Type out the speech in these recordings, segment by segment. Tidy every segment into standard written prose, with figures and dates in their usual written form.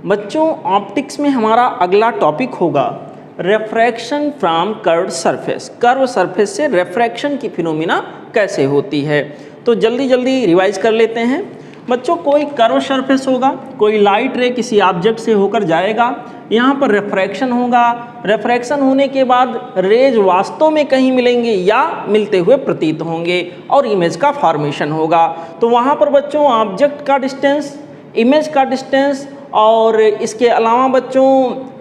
बच्चों ऑप्टिक्स में हमारा अगला टॉपिक होगा refraction from curved surface. Curve surface से रेफ्रैक्शन की फिनोमिना कैसे होती है, तो जल्दी जल्दी रिवाइज कर लेते हैं। बच्चों कोई कर्व सरफेस होगा, कोई लाइट रे किसी ऑब्जेक्ट से होकर जाएगा, यहाँ पर रेफ्रैक्शन होगा। रेफ्रैक्शन होने के बाद रेज वास्तव में कहीं मिलेंगे या मिलते हुए प्रतीत होंगे और इमेज का फॉर्मेशन होगा। तो वहाँ पर बच्चों ऑब्जेक्ट का डिस्टेंस, इमेज का डिस्टेंस और इसके अलावा बच्चों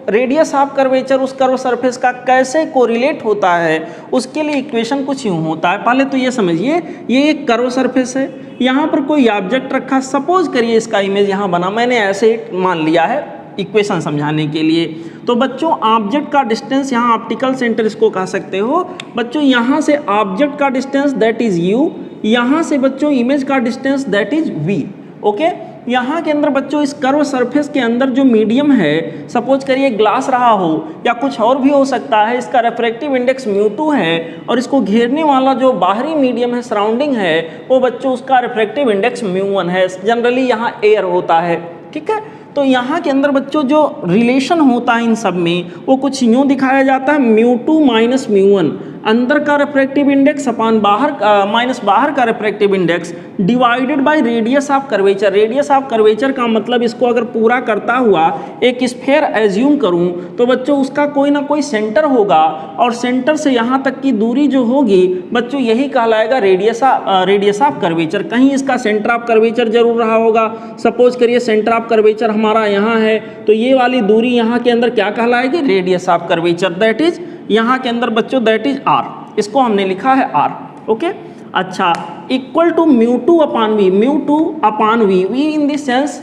रेडियस ऑफ कर्वेचर उस कर्व सरफेस का कैसे कोरिलेट होता है, उसके लिए इक्वेशन कुछ यूँ होता है। पहले तो ये समझिए, ये एक कर्व सरफेस है, यहाँ पर कोई ऑब्जेक्ट रखा, सपोज करिए इसका इमेज यहाँ बना, मैंने ऐसे ही मान लिया है इक्वेशन समझाने के लिए। तो बच्चों ऑब्जेक्ट का डिस्टेंस, यहाँ ऑप्टिकल सेंटर इसको कह सकते हो बच्चों, यहाँ से ऑब्जेक्ट का डिस्टेंस दैट इज u, यहाँ से बच्चों इमेज का distance that is v। Okay, यहाँ के अंदर बच्चों इस कर्व सरफेस के अंदर जो मीडियम है, सपोज करिए ग्लास रहा हो या कुछ और भी हो सकता है, इसका रेफ्रैक्टिव इंडेक्स μ2 है और इसको घेरने वाला जो बाहरी मीडियम है, सराउंडिंग है, वो बच्चों उसका रेफ्रैक्टिव इंडेक्स μ1 है। जनरली यहाँ एयर होता है, ठीक है। तो यहाँ के अंदर बच्चों जो रिलेशन होता है इन सब में, वो कुछ यूँ दिखाया जाता है μ2 माइनस μ1, अंदर का रेफ्रैक्टिव इंडेक्स अपान बाहर माइनस बाहर का refractive index divided by radius of curvature. Radius of curvature का मतलब इसको अगर पूरा करता हुआ एक स्फीयर एज्यूम करूं तो बच्चों उसका कोई ना कोई सेंटर होगा और सेंटर से यहाँ तक की दूरी जो होगी बच्चों यही कहलाएगा रेडियस ऑफ कर्वेचर। कहीं इसका सेंटर ऑफ कर्वेचर जरूर रहा होगा। सपोज करिए सेंटर ऑफ कर्वेचर हमारा यहाँ है, तो ये वाली दूरी यहाँ के अंदर क्या कहलाएगी, radius of curvature, that is यहाँ के अंदर बच्चों दैट इज r। इसको हमने लिखा है r। ओके, अच्छा, equal to μ2 upon v, μ2 upon v, v in the sense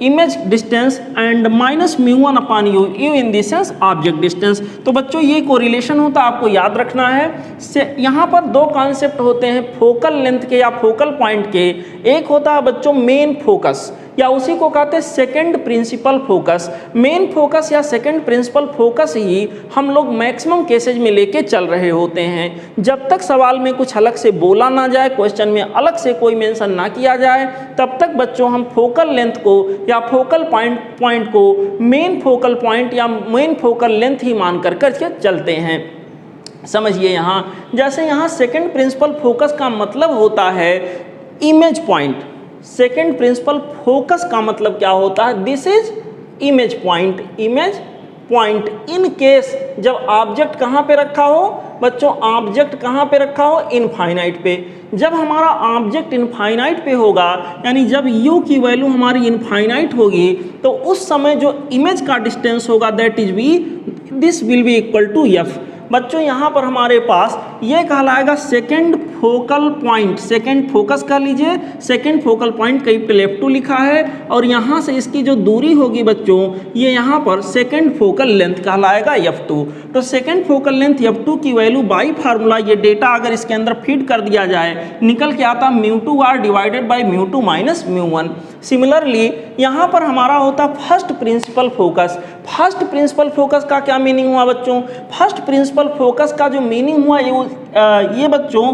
image distance and minus μ1 upon u, u in the sense object distance. तो बच्चों ये कोरिलेशन होता है, आपको याद रखना है। यहाँ पर दो कॉन्सेप्ट होते हैं फोकल लेंथ के या फोकल पॉइंट के। एक होता है बच्चों मेन फोकस या उसी को कहते हैं second principal focus. Main focus या सेकंड प्रिंसिपल फोकस ही हम लोग मैक्सिमम केसेज में लेके चल रहे होते हैं। जब तक सवाल में कुछ अलग से बोला ना जाए, क्वेश्चन में अलग से कोई मेंशन ना किया जाए, तब तक बच्चों हम फोकल लेंथ को या फोकल पॉइंट को मेन फोकल पॉइंट या मेन फोकल लेंथ ही मान करके चलते हैं। समझिए यहाँ, जैसे यहाँ सेकंड प्रिंसिपल फोकस का मतलब होता है image point. Second principal focus का मतलब क्या होता है, this is image point. Image point in case जब ऑब्जेक्ट कहाँ पे रखा हो बच्चों, ऑब्जेक्ट कहाँ पे रखा हो, इनफाइनाइट पे। जब हमारा ऑब्जेक्ट इनफाइनाइट पे होगा, यानी जब u की वैल्यू हमारी इनफाइनाइट होगी, तो उस समय जो इमेज का डिस्टेंस होगा that is v, this will be equal to f। बच्चों यहाँ पर हमारे पास ये कहलाएगा second focal point. Second focus का लीजिए, सेकेंड फोकल पॉइंट कहीं पे F2 लिखा है और यहाँ से इसकी जो दूरी होगी बच्चों, ये यहाँ पर सेकेंड फोकल लेंथ कहलाएगा F2। तो सेकेंड फोकल लेंथ F2 की वैल्यू बाई फार्मूला, ये डेटा अगर इसके अंदर फीड कर दिया जाए, निकल के आता μ2r divided by μ2 minus μ1। Similarly यहाँ पर हमारा होता first principal focus. First principal focus का क्या मीनिंग हुआ बच्चों, फर्स्ट प्रिंसिपल फोकस का जो मीनिंग हुआ ये बच्चों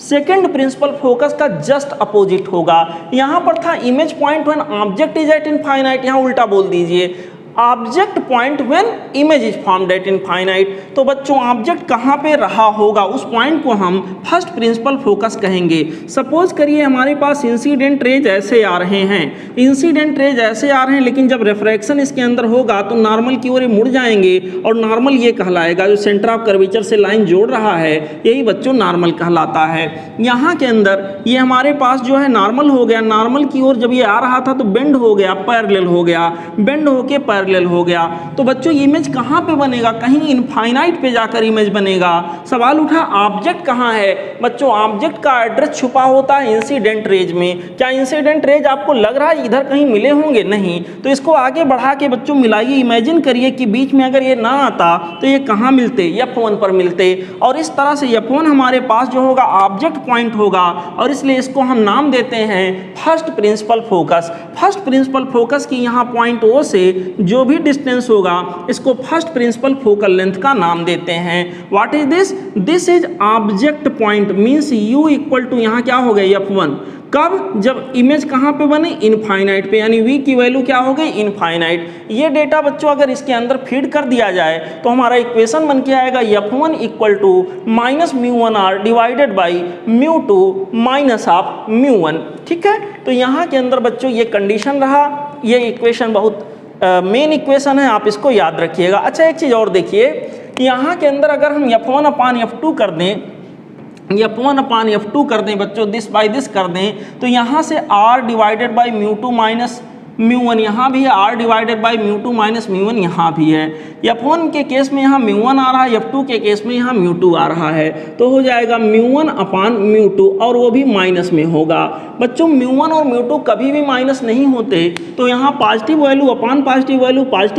सेकेंड प्रिंसिपल फोकस का जस्ट अपोजिट होगा। यहाँ पर था image point when object is eight infinite, यहाँ उल्टा बोल दीजिए object point when image is formed at infinite. तो बच्चों ऑब्जेक्ट कहाँ पे रहा होगा, उस पॉइंट को हम फर्स्ट प्रिंसिपल फोकस कहेंगे। सपोज करिए हमारे पास इंसिडेंट रेज ऐसे आ रहे हैं, इंसिडेंट रेज ऐसे आ रहे हैं, लेकिन जब रिफ्रैक्शन इसके अंदर होगा तो नॉर्मल की ओर ये मुड़ जाएंगे और नॉर्मल ये कहलाएगा, जो सेंटर ऑफ कर्वेचर से लाइन जोड़ रहा है यही बच्चों नॉर्मल कहलाता है। यहाँ के अंदर ये हमारे पास जो है नॉर्मल हो गया, नॉर्मल की ओर जब ये आ रहा था तो बेंड हो गया, पैरेलल हो गया, बेंड होके पैरेलल हो गया। तो बच्चों इमेज कहाँ पे बनेगा, कहीं इनफाइनाइट पे जाकर इमेज बनेगा। सवाल उठा ऑब्जेक्ट कहाँ है बच्चों, ऑब्जेक्ट का एड्रेस छुपा होता है इंसिडेंट रेज में। क्या इंसिडेंट रेज आपको लग रहा है इधर कहीं मिले होंगे, नहीं। तो इसको आगे बढ़ा के बच्चों मिलाइए, इमेजिन करिए कि बीच में अगर ये ना आता तो ये कहाँ मिलते, F1 पर मिलते। और इस तरह से F1 हमारे पास जो होगा ऑब्जेक्ट पॉइंट होगा और इसलिए इसको हम नाम देते हैं first principal focus. First principal focus की यहाँ पॉइंट O से जो भी डिस्टेंस होगा इसको फर्स्ट प्रिंसिपल फोकल लेंथ का नाम देते हैं। What is this, this is object point means u equal to यहाँ क्या हो गया F1। कब? जब इमेज कहाँ पे बने? इनफाइनाइट पे, यानी v की वैल्यू क्या हो गई? इनफाइनाइट। ये डेटा बच्चों अगर इसके अंदर फीड कर दिया जाए तो हमारा इक्वेशन बन के आएगा f1 equal to minus μ1r divided by μ2 minus of μ1। ठीक है, तो यहाँ के अंदर बच्चों ये कंडीशन रहा। ये इक्वेशन बहुत मेन इक्वेशन है, आप इसको याद रखिएगा। अच्छा, एक चीज़ और देखिए, यहाँ के अंदर अगर हम f1 अपान f2 कर दें, f1 अपान f2 कर दें बच्चों, दिस बाई दिस कर दें, तो यहाँ से r डिवाइडेड बाई μ2 माइनस μ1 यहाँ भी है, r डिवाइडेड बाई μ2 माइनस μ1 यहाँ भी है। f1 के केस में यहाँ μ1 आ रहा है, f2 के केस में यहाँ μ2 आ रहा है, तो हो जाएगा μ1 अपान μ2, और वो भी माइनस में होगा। बच्चों μ1 और μ2 कभी भी माइनस नहीं होते, तो यहाँ positive value upon positive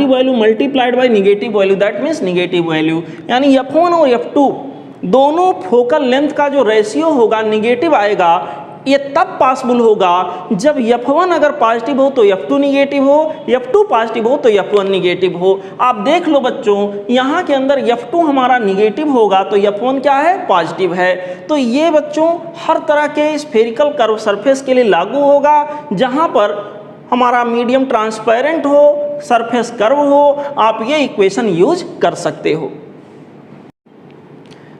value multiplied by negative value, that means negative value, यानी f1 और f2 दोनों फोकल लेंथ का जो रेशियो होगा निगेटिव आएगा। ये तब पॉसिबल होगा जब f1 अगर पॉजिटिव हो तो f2 निगेटिव हो, f2 पॉजिटिव हो तो f1 निगेटिव हो। आप देख लो बच्चों, यहाँ के अंदर f2 हमारा निगेटिव होगा तो f1 क्या है? पॉजिटिव है। तो ये बच्चों हर तरह के स्फेरिकल कर्व सरफेस के लिए लागू होगा, जहाँ पर हमारा मीडियम ट्रांसपेरेंट हो, सरफेस कर्व हो, आप ये इक्वेशन यूज कर सकते हो।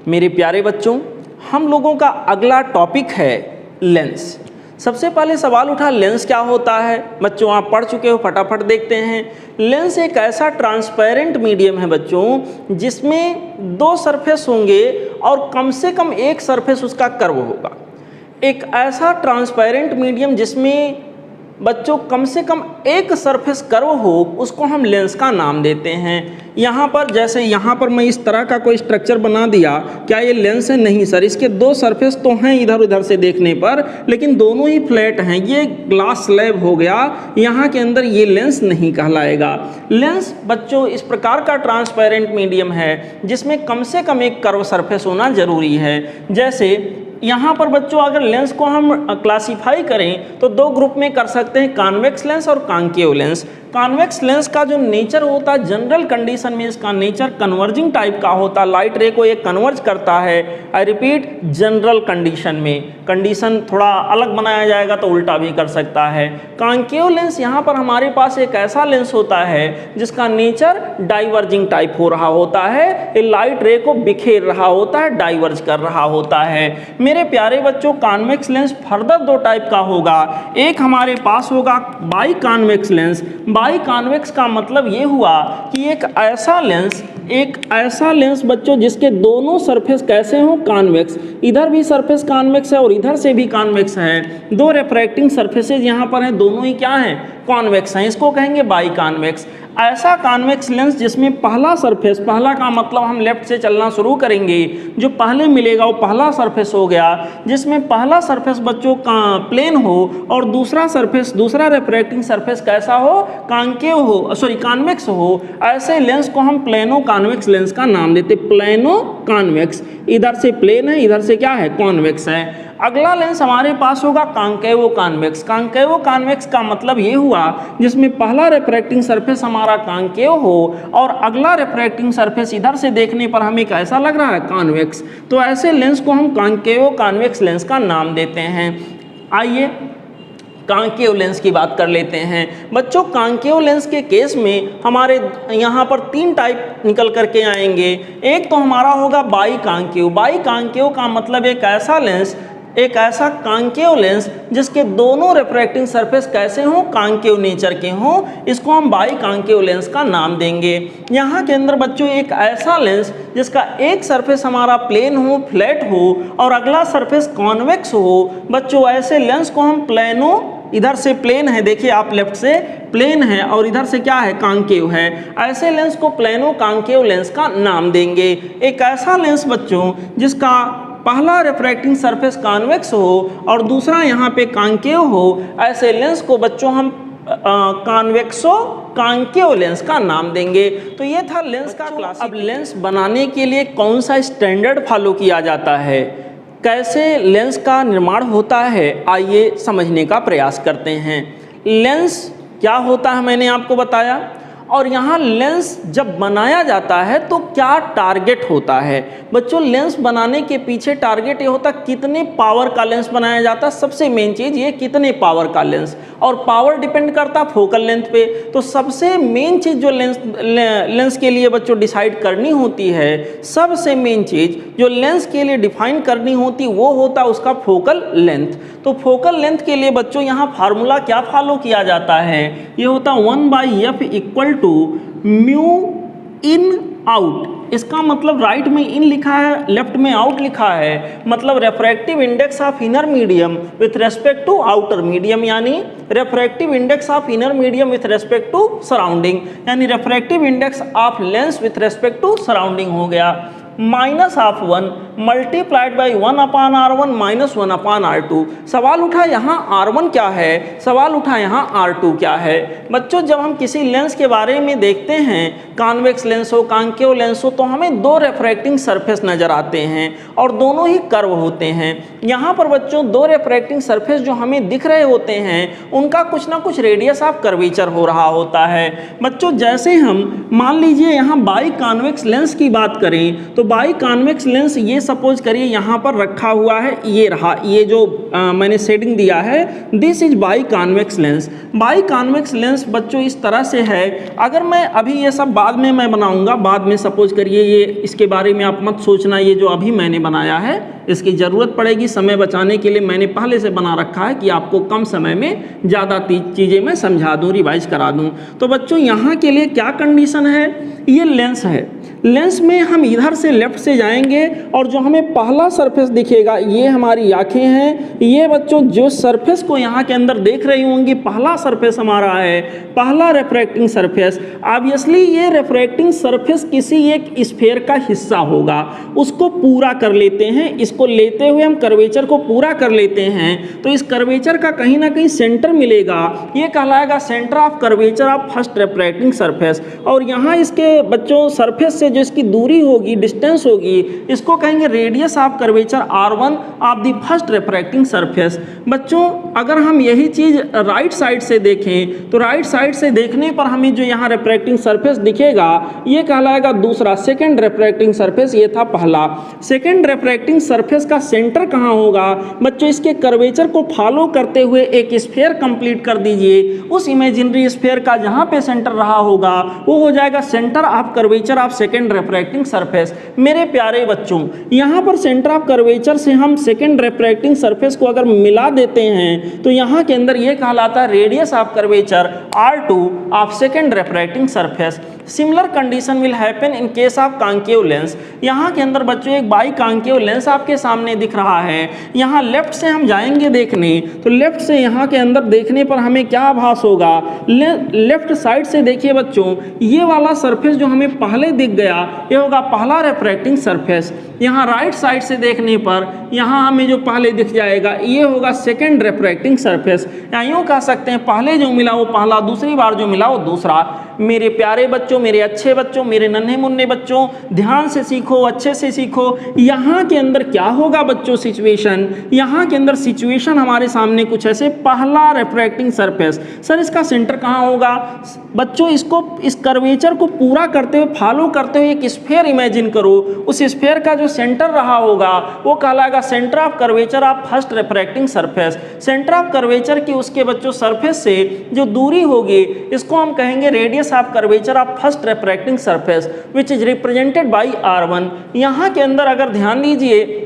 मेरे प्यारे बच्चों, हम लोगों का अगला टॉपिक है लेंस। सबसे पहले सवाल उठा, लेंस क्या होता है? बच्चों आप पढ़ चुके हो, फटाफट देखते हैं। लेंस एक ऐसा ट्रांसपेरेंट मीडियम है बच्चों, जिसमें दो सरफेस होंगे और कम से कम एक सरफेस उसका कर्व होगा। एक ऐसा ट्रांसपेरेंट मीडियम जिसमें बच्चों कम से कम एक सरफेस कर्व हो, उसको हम लेंस का नाम देते हैं। यहाँ पर जैसे यहाँ पर मैं इस तरह का कोई स्ट्रक्चर बना दिया, क्या ये लेंस है? नहीं सर, इसके दो सरफेस तो हैं इधर उधर से देखने पर, लेकिन दोनों ही फ्लैट हैं। ये ग्लास स्लैब हो गया, यहाँ के अंदर ये लेंस नहीं कहलाएगा। लेंस बच्चों इस प्रकार का ट्रांसपेरेंट मीडियम है जिसमें कम से कम एक कर्व सरफेस होना जरूरी है। जैसे यहाँ पर बच्चों अगर लेंस को हम क्लासीफाई करें तो दो ग्रुप में कर सकते हैं, कॉन्वेक्स लेंस और कॉन्केव लेंस। कॉन्वेक्स लेंस का जो नेचर होता है, जनरल कंडीशन में इसका नेचर कन्वर्जिंग टाइप का होता है, लाइट रे को ये कन्वर्ज करता है। आई रिपीट, जनरल कंडीशन में, कंडीशन थोड़ा अलग बनाया जाएगा तो उल्टा भी कर सकता है। कॉन्केव लेंस यहाँ पर हमारे पास एक ऐसा लेंस होता है जिसका नेचर डाइवर्जिंग टाइप हो रहा होता है, ये लाइट रे को बिखेर रहा होता है, डाइवर्ज कर रहा होता है। मेरे प्यारे बच्चों, कॉन्वेक्स लेंस फर्दर दो टाइप का होगा। एक हमारे पास होगा by convex lens. By convex का मतलब ये हुआ कि एक ऐसा लेंस बच्चों जिसके दोनों सरफेस कैसे हों? कॉन्वेक्स। इधर भी सरफेस कॉन्वेक्स है और इधर से भी कॉन्वेक्स है। दो रिफ्रैक्टिंग सरफेसेज यहाँ पर हैं, दोनों ही क्या हैं? कॉन्वेक्स हैं। इसको कहेंगे बाई कॉन्वेक्स। ऐसा कॉन्वेक्स लेंस जिसमें पहला सरफेस, पहला का मतलब हम लेफ्ट से चलना शुरू करेंगे, जो पहले मिलेगा वो पहला सरफेस हो गया, जिसमें पहला सरफेस बच्चों का प्लेन हो और दूसरा सरफेस, दूसरा रिफ्रैक्टिंग सरफेस कैसा हो? कॉन्केव हो, सॉरी कॉन्वेक्स हो। ऐसे लेंस को हम प्लेनो कॉन्वेक्स लेंस का नाम देते। प्लेनो कॉन्वेक्स, इधर से प्लेन है, इधर से क्या है? कॉन्वेक्स है। अगला लेंस हमारे पास होगा कॉन्केवो कॉन्वेक्स। कॉन्केवो कॉन्वेक्स का मतलब ये हुआ जिसमें पहला रिफ्रैक्टिंग सरफेस हमारा कॉन्केव हो और अगला रिफ्रैक्टिंग सरफेस इधर से देखने पर हमें कैसा लग रहा है? कॉन्वेक्स। तो ऐसे लेंस को हम कॉन्केवो कॉन्वेक्स लेंस का नाम देते हैं। आइए कॉन्केव लेंस की बात कर लेते हैं। बच्चों कॉन्केव लेंस के केस में हमारे यहाँ पर तीन टाइप निकल करके आएंगे। एक तो हमारा होगा बाई कॉन्केव। बाई कॉन्केव का मतलब एक ऐसा लेंस, एक ऐसा कॉन्केव लेंस जिसके दोनों रिफ्रैक्टिंग सरफेस कैसे हों? कॉन्केव नेचर के हों, इसको हम बाई कॉन्केव लेंस का नाम देंगे। यहाँ के अंदर बच्चों एक ऐसा लेंस जिसका एक सरफेस हमारा प्लेन हो, फ्लैट हो और अगला सरफेस कॉन्वेक्स हो। बच्चों ऐसे लेंस को हम प्लेनो, इधर से प्लेन है, देखिए आप लेफ्ट से प्लेन है और इधर से क्या है? कॉन्केव है। ऐसे लेंस को प्लेनो कॉन्केव लेंस का नाम देंगे। एक ऐसा लेंस बच्चों जिसका पहला रिफ्रैक्टिंग सरफेस कॉन्वेक्स हो और दूसरा यहाँ पे कॉन्केव हो, ऐसे लेंस को बच्चों हम कॉन्वेक्सो कॉन्केव लेंस का नाम देंगे। तो ये था लेंस का क्लास। अब लेंस बनाने के लिए कौन सा स्टैंडर्ड फॉलो किया जाता है, कैसे लेंस का निर्माण होता है, आइए समझने का प्रयास करते हैं। लेंस क्या होता है मैंने आपको बताया। और यहाँ लेंस जब बनाया जाता है तो क्या टारगेट होता है। बच्चों लेंस बनाने के पीछे टारगेट ये होता है कितने पावर का लेंस बनाया जाता है, सबसे मेन चीज ये कितने पावर का लेंस, और पावर डिपेंड करता फोकल लेंथ पे। तो सबसे मेन चीज जो लेंस के लिए बच्चों डिसाइड करनी होती है, सबसे मेन चीज जो लेंस के लिए डिफाइन करनी होती वो होता है उसका फोकल लेंथ। तो फोकल लेंथ के लिए बच्चों यहाँ फार्मूला क्या फॉलो किया जाता है, ये होता 1/f equal to mu in out. इसका मतलब राइट में इन लिखा है, लेफ्ट में आउट लिखा है, मतलब refractive index of inner medium with respect to outer medium, यानी refractive index of inner medium with respect to surrounding, यानी refractive index of lens with respect to surrounding हो गया, -1 मल्टीप्लाइड बाई 1/R1 -1/R2। सवाल उठा यहाँ R1 क्या है, सवाल उठा यहाँ R2 क्या है। बच्चों जब हम किसी लेंस के बारे में देखते हैं, कॉन्वेक्स लेंस हो कॉन्केव लेंस हो, तो हमें दो रेफ्रैक्टिंग सरफेस नजर आते हैं और दोनों ही कर्व होते हैं। यहाँ पर बच्चों दो रेफ्रैक्टिंग सरफेस जो हमें दिख रहे होते हैं उनका कुछ ना कुछ रेडियस ऑफ कर्वेचर हो रहा होता है। बच्चों जैसे हम मान लीजिए यहाँ बाई कॉन्वेक्स लेंस की बात करें, तो बाई कॉन्वेक्स लेंस ये सपोज करिए यहाँ पर रखा हुआ है, ये रहा, ये जो मैंने शेडिंग दिया है, this is by convex lens. By convex lens बच्चों इस तरह से है, अगर मैं अभी ये सब बाद में मैं बनाऊंगा, बाद में सपोज करिए ये, इसके बारे में आप मत सोचना, ये जो अभी मैंने बनाया है इसकी ज़रूरत पड़ेगी समय बचाने के लिए, मैंने पहले से बना रखा है कि आपको कम समय में ज़्यादा चीज़ें मैं समझा दूँ, रिवाइज करा दूँ। तो बच्चों यहाँ के लिए क्या कंडीशन है, ये लेंस है, लेंस में हम इधर से लेफ्ट से जाएंगे और जो हमें पहला सरफेस दिखेगा ये हमारी आंखें हैं। ये बच्चों जो सरफेस को यहाँ के अंदर देख रही होंगी, पहला सरफेस हमारा है, पहला रेफ्रैक्टिंग सरफेस। ऑब्वियसली ये रेफ्रैक्टिंग सरफेस किसी एक स्फीयर का हिस्सा होगा, उसको पूरा कर लेते हैं, इसको लेते हुए हम कर्वेचर को पूरा कर लेते हैं, तो इस कर्वेचर का कहीं ना कहीं सेंटर मिलेगा, ये कहलाएगा centre of curvature of first refracting surface. और यहाँ इसके बच्चों सरफेस से जो इसकी दूरी होगी, डिस्टेंस होगी, इसको कहेंगे radius of curvature R1 of the first refracting surface. बच्चों अगर हम यही चीज राइट साइड से देखें तो राइट साइड से देखने पर हमें जो यहाँ रेफ्रैक्टिंग सरफेस दिखेगा ये कहलाएगा दूसरा, सेकंड रेफ्रैक्टिंग सरफेस, ये था पहला। सेकंड रेफ्रैक्टिंग सरफेस का सेंटर कहाँ होगा बच्चों, इसके कर्वेचर को फॉलो करते हुए एक स्फीयर कंप्लीट कर दीजिए, उस इमेजिनरी स्फीयर का जहाँ पे सेंटर रहा होगा वो हो जाएगा centre of curvature of second refracting surface. मेरे प्यारे बच्चों यहाँ पर सेंटर ऑफ कर्वेचर से हम सेकंड रेफ्रैक्टिंग सरफेस को अगर मिला देते हैं तो यहाँ के अंदर ये कहलाता है radius of curvature R2 of second refracting surface. Similar condition will happen in case of concave lens. यहाँ के अंदर बच्चों एक बाई कॉन्केव लेंस आपके सामने दिख रहा है, यहाँ लेफ्ट से हम जाएंगे देखने, तो लेफ्ट से यहाँ के अंदर देखने पर हमें क्या आभास होगा, लेफ्ट साइड से देखिए बच्चों, ये वाला सरफेस जो हमें पहले दिख गया ये होगा पहला रेफ्रैक्टिंग सरफेस। यहाँ राइट साइड से देखने पर यहाँ हमें जो पहले दिख जाएगा ये होगा सेकंड रेफ्रैक्टिंग सरफेस, या यूँ कह सकते हैं पहले जो मिला वो पहला, दूसरी बार जो मिला वो दूसरा। मेरे प्यारे बच्चों, मेरे अच्छे बच्चों, मेरे नन्हे मुन्ने बच्चों, ध्यान से सीखो, अच्छे से सीखो। यहाँ के अंदर क्या होगा बच्चों सिचुएशन, यहाँ के अंदर सिचुएशन हमारे सामने कुछ ऐसे, पहला रेफ्रैक्टिंग सरफेस, सर इसका सेंटर कहाँ होगा बच्चों, इसको इस कर्वेचर को पूरा करते हुए, फॉलो करते हुए एक स्फीयर इमेजिन करो, उस स्फीयर का जो सेंटर रहा होगा वो कहलाएगा centre of curvature of first refracting surface. Centre of curvature की उसके बच्चों सरफेस से जो दूरी होगी इसको हम कहेंगे radius of curvature of first refracting surface which is represented by R1। यहाँ के अंदर अगर ध्यान दीजिए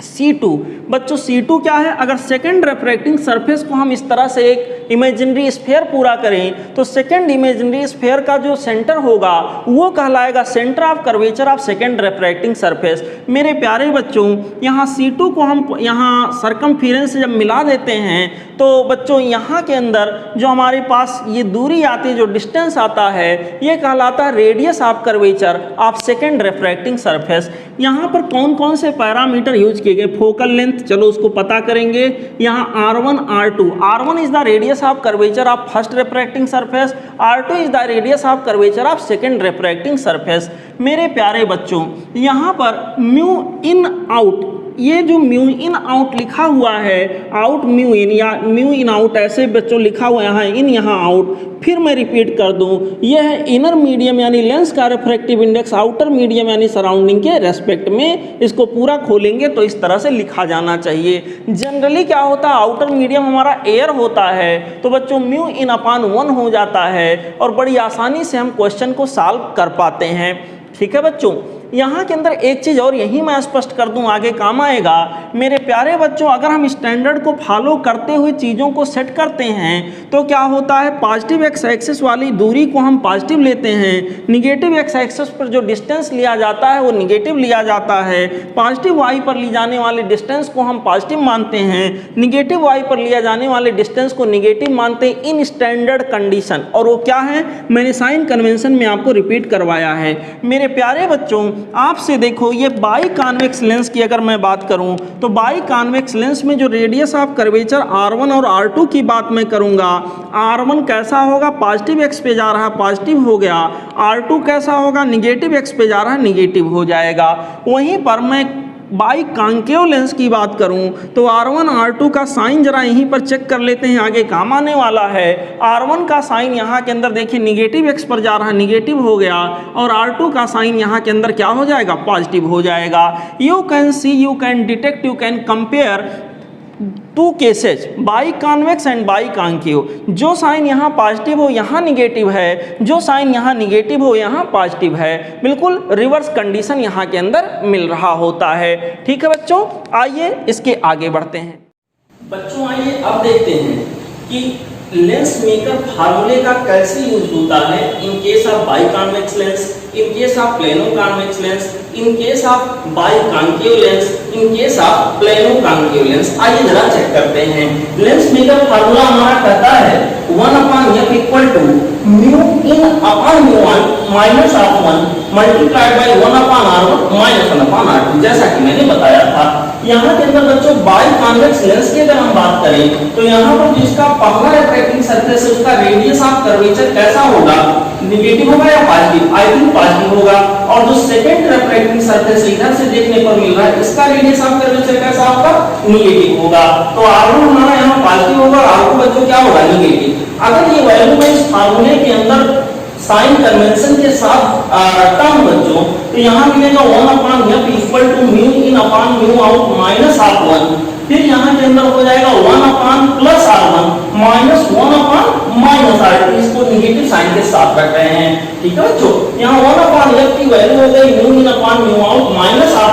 C2, बच्चों C2 क्या है, अगर सेकंड रेफ्रैक्टिंग सरफेस को हम इस तरह से एक इमेजिनरी स्फीयर पूरा करें तो सेकंड इमेजिनरी स्फीयर का जो सेंटर होगा वो कहलाएगा centre of curvature of second refracting surface. मेरे प्यारे बच्चों यहाँ C2 को हम यहाँ सरकमफेरेंस से जब मिला देते हैं तो बच्चों यहाँ के अंदर जो हमारे पास ये दूरी आती है, जो डिस्टेंस आता है, ये कहलाता है radius of curvature of second refracting surface. यहाँ पर कौन कौन से पैरामीटर यूज किए गए, फोकल लेंथ, चलो उसको पता करेंगे। यहाँ R1 R2, R1 is the radius of curvature of first refracting surface, R2 is the radius of curvature of second refracting surface. मेरे प्यारे बच्चों यहाँ पर म्यू इन आउट ये जो म्यू इन आउट लिखा हुआ है, आउट म्यू इन या म्यू इन आउट ऐसे बच्चों लिखा हुआ है, यहाँ इन यहाँ आउट, फिर मैं रिपीट कर दूँ, यह है इनर मीडियम यानी लेंस का रिफ्रैक्टिव इंडेक्स आउटर मीडियम यानी सराउंडिंग के रेस्पेक्ट में। इसको पूरा खोलेंगे तो इस तरह से लिखा जाना चाहिए। जनरली क्या होता है, आउटर मीडियम हमारा एयर होता है, तो बच्चों म्यू इन अपान 1 हो जाता है और बड़ी आसानी से हम क्वेश्चन को सॉल्व कर पाते हैं। ठीक है बच्चों, यहाँ के अंदर एक चीज़ और यही मैं स्पष्ट कर दूं, आगे काम आएगा। मेरे प्यारे बच्चों, अगर हम स्टैंडर्ड को फॉलो करते हुए चीज़ों को सेट करते हैं तो क्या होता है, पॉजिटिव एक्स एक्सिस वाली दूरी को हम पॉजिटिव लेते हैं, निगेटिव एक्स एक्सिस पर जो डिस्टेंस लिया जाता है वो निगेटिव लिया जाता है, पॉजिटिव वाई पर ली जाने वाले डिस्टेंस को हम पॉजिटिव मानते हैं, निगेटिव वाई पर लिया जाने वाले डिस्टेंस को निगेटिव मानते हैं इन स्टैंडर्ड कंडीशन। और वो क्या है, मैंने साइन कन्वेंशन में आपको रिपीट करवाया है। मेरे प्यारे बच्चों, आपसे देखो ये बाई कॉन्वेक्स लेंस की अगर मैं बात करूं तो बाई कॉन्वेक्स लेंस में जो रेडियस ऑफ कर्वेचर R1 और R2 की बात मैं करूंगा, R1 कैसा होगा, पॉजिटिव एक्स पे जा रहा है पॉजिटिव हो गया, R2 कैसा होगा, निगेटिव एक्स पे जा रहा है निगेटिव हो जाएगा। वहीं पर मैं बाई कॉन्केव लेंस की बात करूं तो R1 R2 का साइन जरा यहीं पर चेक कर लेते हैं, आगे काम आने वाला है। R1 का साइन यहाँ के अंदर देखिए निगेटिव एक्स पर जा रहा है निगेटिव हो गया, और R2 का साइन यहाँ के अंदर क्या हो जाएगा, पॉजिटिव हो जाएगा। You can see, you can detect, you can compare two cases by convex and by concave. जो साइन यहाँ पॉजिटिव हो यहाँ निगेटिव है, जो साइन यहाँ निगेटिव हो यहाँ पॉजिटिव है, बिल्कुल रिवर्स कंडीशन यहाँ के अंदर मिल रहा होता है। ठीक है बच्चों, आइए इसके आगे बढ़ते हैं। बच्चों आइए अब देखते हैं कि लेंस मेकर फार्मूले का कैसे यूज होता है इन case of by convex lens, in case of plano convex lens, in case of by concave lens, in case of plano concave lens. आइए जरा चेक करते हैं। लेंस मेकर फार्मूला हमारा कहता है 1/f equal to mu in upon mu 1 minus of 1 multiplied by 1/r1 minus 1/r2, जैसा कि मैंने बताया था। यहाँ के अंदर बच्चों बाई कॉन्वेक्स लेंस की अगर हम बात करें तो यहाँ पर जिसका पहला रिफ्रैक्टिंग सरफेस है उसका रेडियस ऑफ कर्वेचर कैसा होगा, निगेटिव होगा या पॉजिटिव, आई थिंक पॉजिटिव होगा। और जो सेकंड रिफ्रैक्टिंग सरफेस इधर से देखने पर मिल रहा है इसका रेडियस ऑफ कर्वेचर कैसा होगा, निगेटिव होगा। तो R1 हमारा यहाँ पॉजिटिव होगा, R2 बच्चों क्या होगा, निगेटिव। अगर ये वैल्यू में इस फार्मूले के अंदर साइन कन्वेंशन के साथ रखता हूं बच्चों तो यहाँ मिलेगा 1/f equal to mu in upon mu out minus of 1, फिर यहाँ के अंदर हो जाएगा 1/+ R1 माइनस 1/-R2, इसको निगेटिव साइन के साथ रख रहे हैं। ठीक है बच्चों, यहाँ 1/f की वैल्यू हो गई mu in upon mu out minus of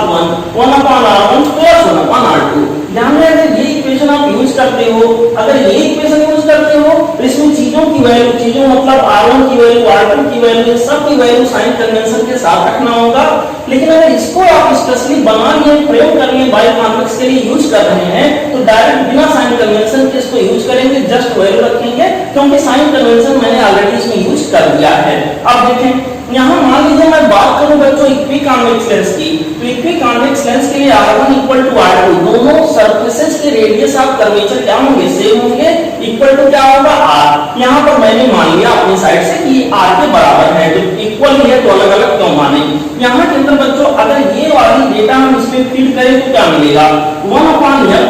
1/R1 plus 1/R2। ध्यान में अगर ये इक्वेशन आप यूज करते हो, अगर ये इक्वेशन यूज करते हो तो इसमें चीजों की वैल्यू, चीजों मतलब R1 की वैल्यू, R2 की वैल्यू, सब की वैल्यू साइन कन्वेंशन के साथ रखना होगा। लेकिन अगर इसको आप स्पेशली बना लिए, प्रयोग कर लिए, बाई कॉन्वेक्स के लिए यूज कर रहे हैं तो डायरेक्ट बिना साइन कन्वेंशन के इसको यूज करेंगे, जस्ट वैल्यू रखेंगे, क्योंकि साइन कन्वेंशन मैंने ऑलरेडी इसमें यूज कर दिया है। अब देखें यहाँ मान लीजिए मैं बात करूं बच्चों इक्वी कॉन्वेक्स लेंस की, तो इक्वी कॉन्वेक्स लेंस के लिए R1 इक्वल टू R2, दोनों सरफेसेस के रेडियस ऑफ कर्वेचर क्या होंगे, सेम होंगे, इक्वल टू क्या होगा, R। यहाँ पर मैंने मान लिया अपनी साइड से कि R के बराबर है, जब इक्वल है तो अलग अलग क्यों माने। यहाँ के अंदर बच्चों अगर ये वाली डेटा हम इसमें फीड करें तो क्या मिलेगा, 1/f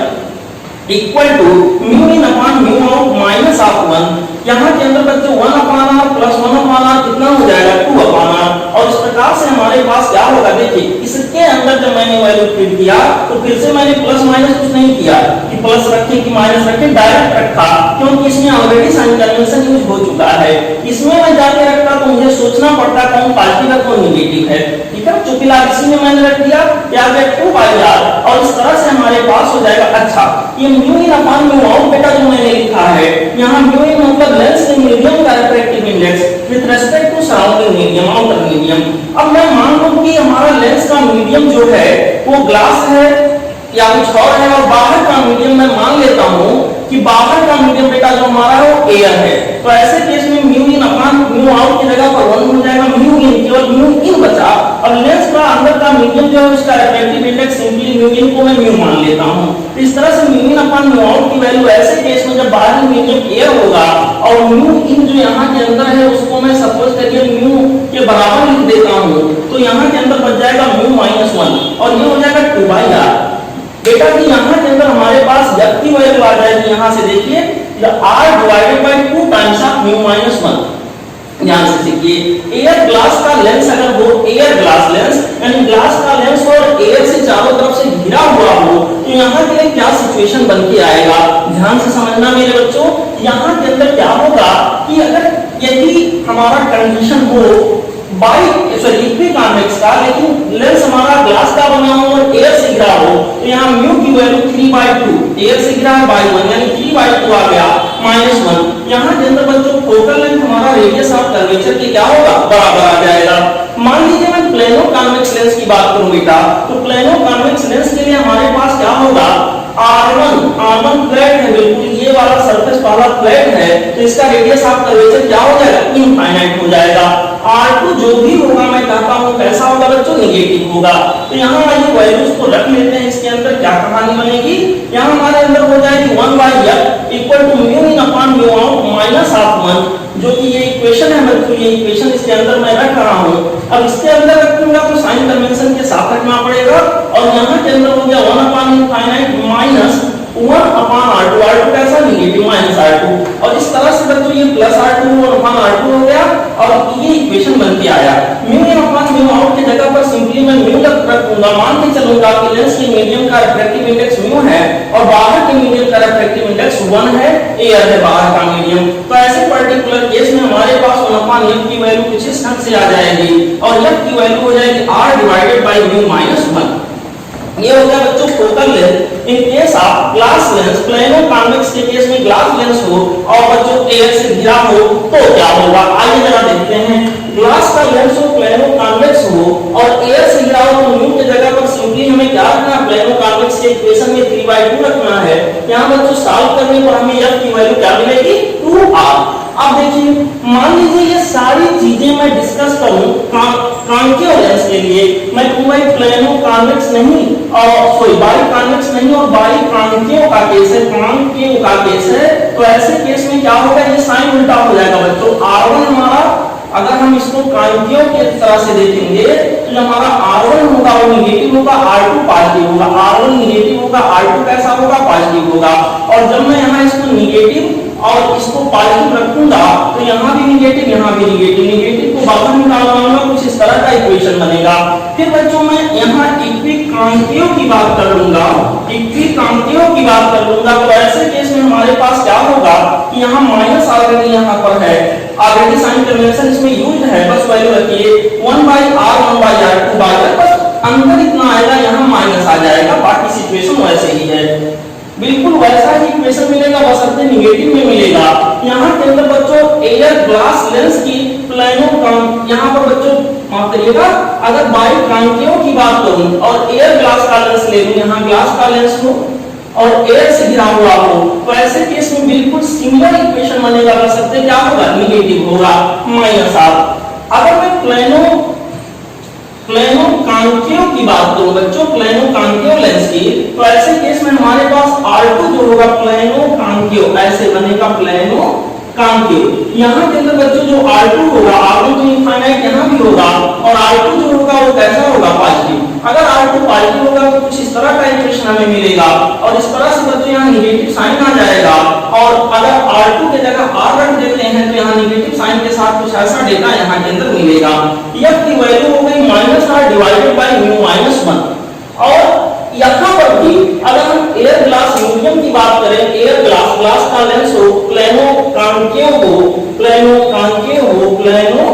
equal to mu in upon mu out minus of 1। यहाँ के अंदर बच्चों 1/r प्लस 1/r कितना हो जाएगा, 2/r। और इस प्रकार से हमारे पास क्या होगा, देखिए इसके अंदर जब मैंने वैल्यू फीड किया तो फिर से मैंने प्लस माइनस कुछ नहीं किया कि प्लस रखें कि माइनस रखें, डायरेक्ट रखा, क्योंकि इसमें ऑलरेडी साइन कन्वेंशन यूज हो चुका है। इसमें मैं जाके रखता तो मुझे सोचना पड़ता कौन पॉजिटिव है कौन निगेटिव है। ठीक है, जो फिलहाल इसी में मैंने रख दिया, या 2/r, और इस तरह से हमारे पास हो जाएगा। अच्छा, ये mu in upon mu out बेटा जो मैंने लिखा है, यहाँ म्यू इन मतलब लेंस के मीडियम का refractive index with respect to surrounding medium, outer medium. अब मैं मान लूं कि हमारा लेंस का मीडियम जो है वो ग्लास है या कुछ और है, और बाहर का मीडियम मैं मान लेता हूं कि बाहर का मीडियम बेटा जो हमारा है वो एयर है। तो ऐसे केस में mu in upon mu out की जगह पर 1 हो जाएगा, म्यू इन, केवल म्यू इन बचा। और लेंस का अंदर का मीडियम जो है उसका रिफ्रैक्टिव इंडेक्स सिंपली म्यू इन को मैं म्यू मान लेता हूं। तो इस तरह से mu in upon mu out की वैल्यू ऐसे केस में जब बाहरी मीडियम एयर होगा और म्यू इन जो यहाँ के अंदर है उसको मैं सपोज करिए म्यू के बराबर लिख देता हूं, तो यहाँ के अंदर बच जाएगा म्यू -1 और ये हो जाएगा 2/r। बेटा कि यहाँ के अंदर हमारे पास f की वैल्यू आ जाएगी, यहाँ से देखिए r divided by 2 times of mu minus 1। ध्यान से देखिए, एयर ग्लास का लेंस अगर हो, एयर ग्लास लेंस यानी ग्लास का लेंस और एयर से चारों तरफ से घिरा हुआ हो, तो यहाँ के लिए क्या सिचुएशन बन के आएगा, ध्यान से समझना मेरे बच्चों। यहाँ के अंदर क्या होगा कि अगर यदि हमारा कंडीशन हो इक्विकॉन्वेक्स का, लेकिन लेंस हमारा ग्लास का बना हो और एयर से घिरा हो, तो यहाँ म्यू की वैल्यू 3/2, एयर से घिरा है बाय 1 यानी 3/2 आ गया -1। यहाँ के अंदर बच्चों फोकल लेंथ हमारा रेडियस ऑफ कर्वेचर के क्या होगा, बराबर आ जाएगा। मान लीजिए मैं प्लेनो कॉन्वेक्स लेंस की बात करूं बेटा, तो प्लेनो कॉन्वेक्स लेंस के लिए हमारे पास क्या होगा, R1 फ्लैट है, बिल्कुल ये वाला सरफेस वाला फ्लैट है, तो इसका रेडियस ऑफ कर्वेचर क्या हो जाएगा, इनफाइनाइट हो जाएगा। R2 जो भी होगा मैं कहता हूं कैसा होगा बच्चों, नेगेटिव होगा। तो यहाँ ये वैल्यूज को रख लेते हैं, इसके अंदर क्या कहानी बनेगी, यहाँ हमारे अंदर हो जाएगी 1/f equal to mu in upon mu out minus of 1, जो कि ये इक्वेशन है बच्चों, ये इक्वेशन इसके अंदर मैं रख रहा हूं। अब इसके अंदर रखूंगा तो साइन कन्वेंशन के साथ रखना पड़ेगा, और यहाँ के अंदर हो गया 1 upon infinite minus 1 upon R2, R2 कैसा नेगेटिव माइनस R2, और इस तरह से बच्चों ये प्लस R2 1 अपॉन R2 हो गया, और ये इक्वेशन बन के आया। Mu in upon mu out की जगह पर सिंपली मैं म्यू रखूंगा, मान के चलूंगा कि लेंस के मीडियम का रिफ्रैक्टिव इंडेक्स म्यू है और बाहर के मीडियम का रिफ्रैक्टिव इंडेक्स 1 है, एयर है बाहर का मीडियम। तो ऐसे पर्टिकुलर केस में हमारे पास 1 अपॉन f की वैल्यू कुछ इस ढंग से आ जाएगी, और f की वैल्यू हो जाएगी r divided by mu minus 1। ये हो गया बच्चों focal length. In case of glass lens, plano convex के केस में ग्लास लेंस हो और बच्चों एयर से घिरा हो तो क्या होगा, आइए जरा देखते हैं। ग्लास का लेंस हो, प्लेनो कॉन्वेक्स हो और एयर से घिरा हो, तो म्यू की जगह पर सिंपली हमें क्या रखना है, प्लेनो कॉन्वेक्स के इक्वेशन में 3/2 रखना है। यहां बच्चों सॉल्व करने पर हमें f की वैल्यू क्या मिलेगी, 2r। अब देखिए, मान लीजिए ये सारी चीजें मैं डिस्कस करूं कॉन्केव लेंस के लिए, मैं कहूंगा प्लेनो कॉन्वेक्स नहीं और सॉरी बाई कॉन्वेक्स नहीं और बाई कॉन्केव का केस है, कॉन्केव का केस है, तो ऐसे केस में क्या होगा, ये साइन उल्टा हो जाएगा बच्चों। R1 हमारा, अगर हम इसको कॉन्केव की तरह से देखेंगे तो हमारा R1 होगा वो नेगेटिव होगा, R2 पॉजिटिव होगा, R1 नेगेटिव होगा, R2 कैसा होगा, पॉजिटिव होगा। और जब मैं यहाँ इसको नेगेटिव और इसको पॉजिटिव रखूंगा तो यहाँ भी नेगेटिव, यहाँ भी नेगेटिव, नेगेटिव को बाहर निकालूंगा, कुछ इस तरह का इक्वेशन बनेगा। फिर बच्चों मैं यहाँ इक्विकॉन्केव की बात कर लूंगा, इक्विकॉन्केव की बात कर लूंगा, तो ऐसे केस में हमारे पास क्या होगा कि यहाँ माइनस ऑलरेडी यहाँ पर है, ऑलरेडी साइन कन्वेंशन इसमें यूज्ड है, बस वैल्यू रखिए 1/r 1/r 2/r, बस अंदर इतना आएगा, यहाँ माइनस आ जाएगा, बाकी सिचुएशन वैसे ही है, बिल्कुल वैसा ही इक्वेशन मिलेगा, बस अपने निगेटिव में मिलेगा। यहाँ के अंदर बच्चों एयर ग्लास लेंस की प्लेनो यहाँ पर बच्चों माफ करिएगा, अगर बाई कॉन्केव की बात करूं और एयर ग्लास का लेंस ले लूं, यहाँ ग्लास का लेंस हो और एयर से घिरा हुआ हो, तो ऐसे केस में बिल्कुल सिमिलर इक्वेशन बनेगा, कर सकते क्या होगा, नेगेटिव होगा, माइनस ऑफ। अगर मैं प्लेनो कॉन्केव की बात करूं बच्चों, प्लेनो कॉन्केव लेंस की, तो ऐसे केस में हमारे पास R2 जो होगा प्लेनो कॉन्केव, ऐसे बनेगा प्लेनो कॉन्केव। यहाँ के अंदर बच्चों जो R2 होगा, R1 तो इनफाइनाइट यहाँ भी होगा, और R2 जो होगा वो कैसा होगा, पॉजिटिव। अगर R2 पॉजिटिव होगा तो कुछ इस तरह का इक्वेशन हमें मिलेगा, और इस तरह से बच्चों यहाँ नेगेटिव साइन आ जाएगा, और अगर R2 की जगह R रख देते हैं तो यहाँ नेगेटिव साइन के साथ कुछ ऐसा डेटा यहाँ के अंदर मिलेगा। f की वैल्यू हो गई -r divided by mu minus 1। और यहाँ पर भी अगर हम एयर ग्लास मीडियम की बात करें, एयर ग्लास का लेंस हो, प्लेनो कॉन्केव हो, प्लेनो कॉन्केव हो, प्लेनो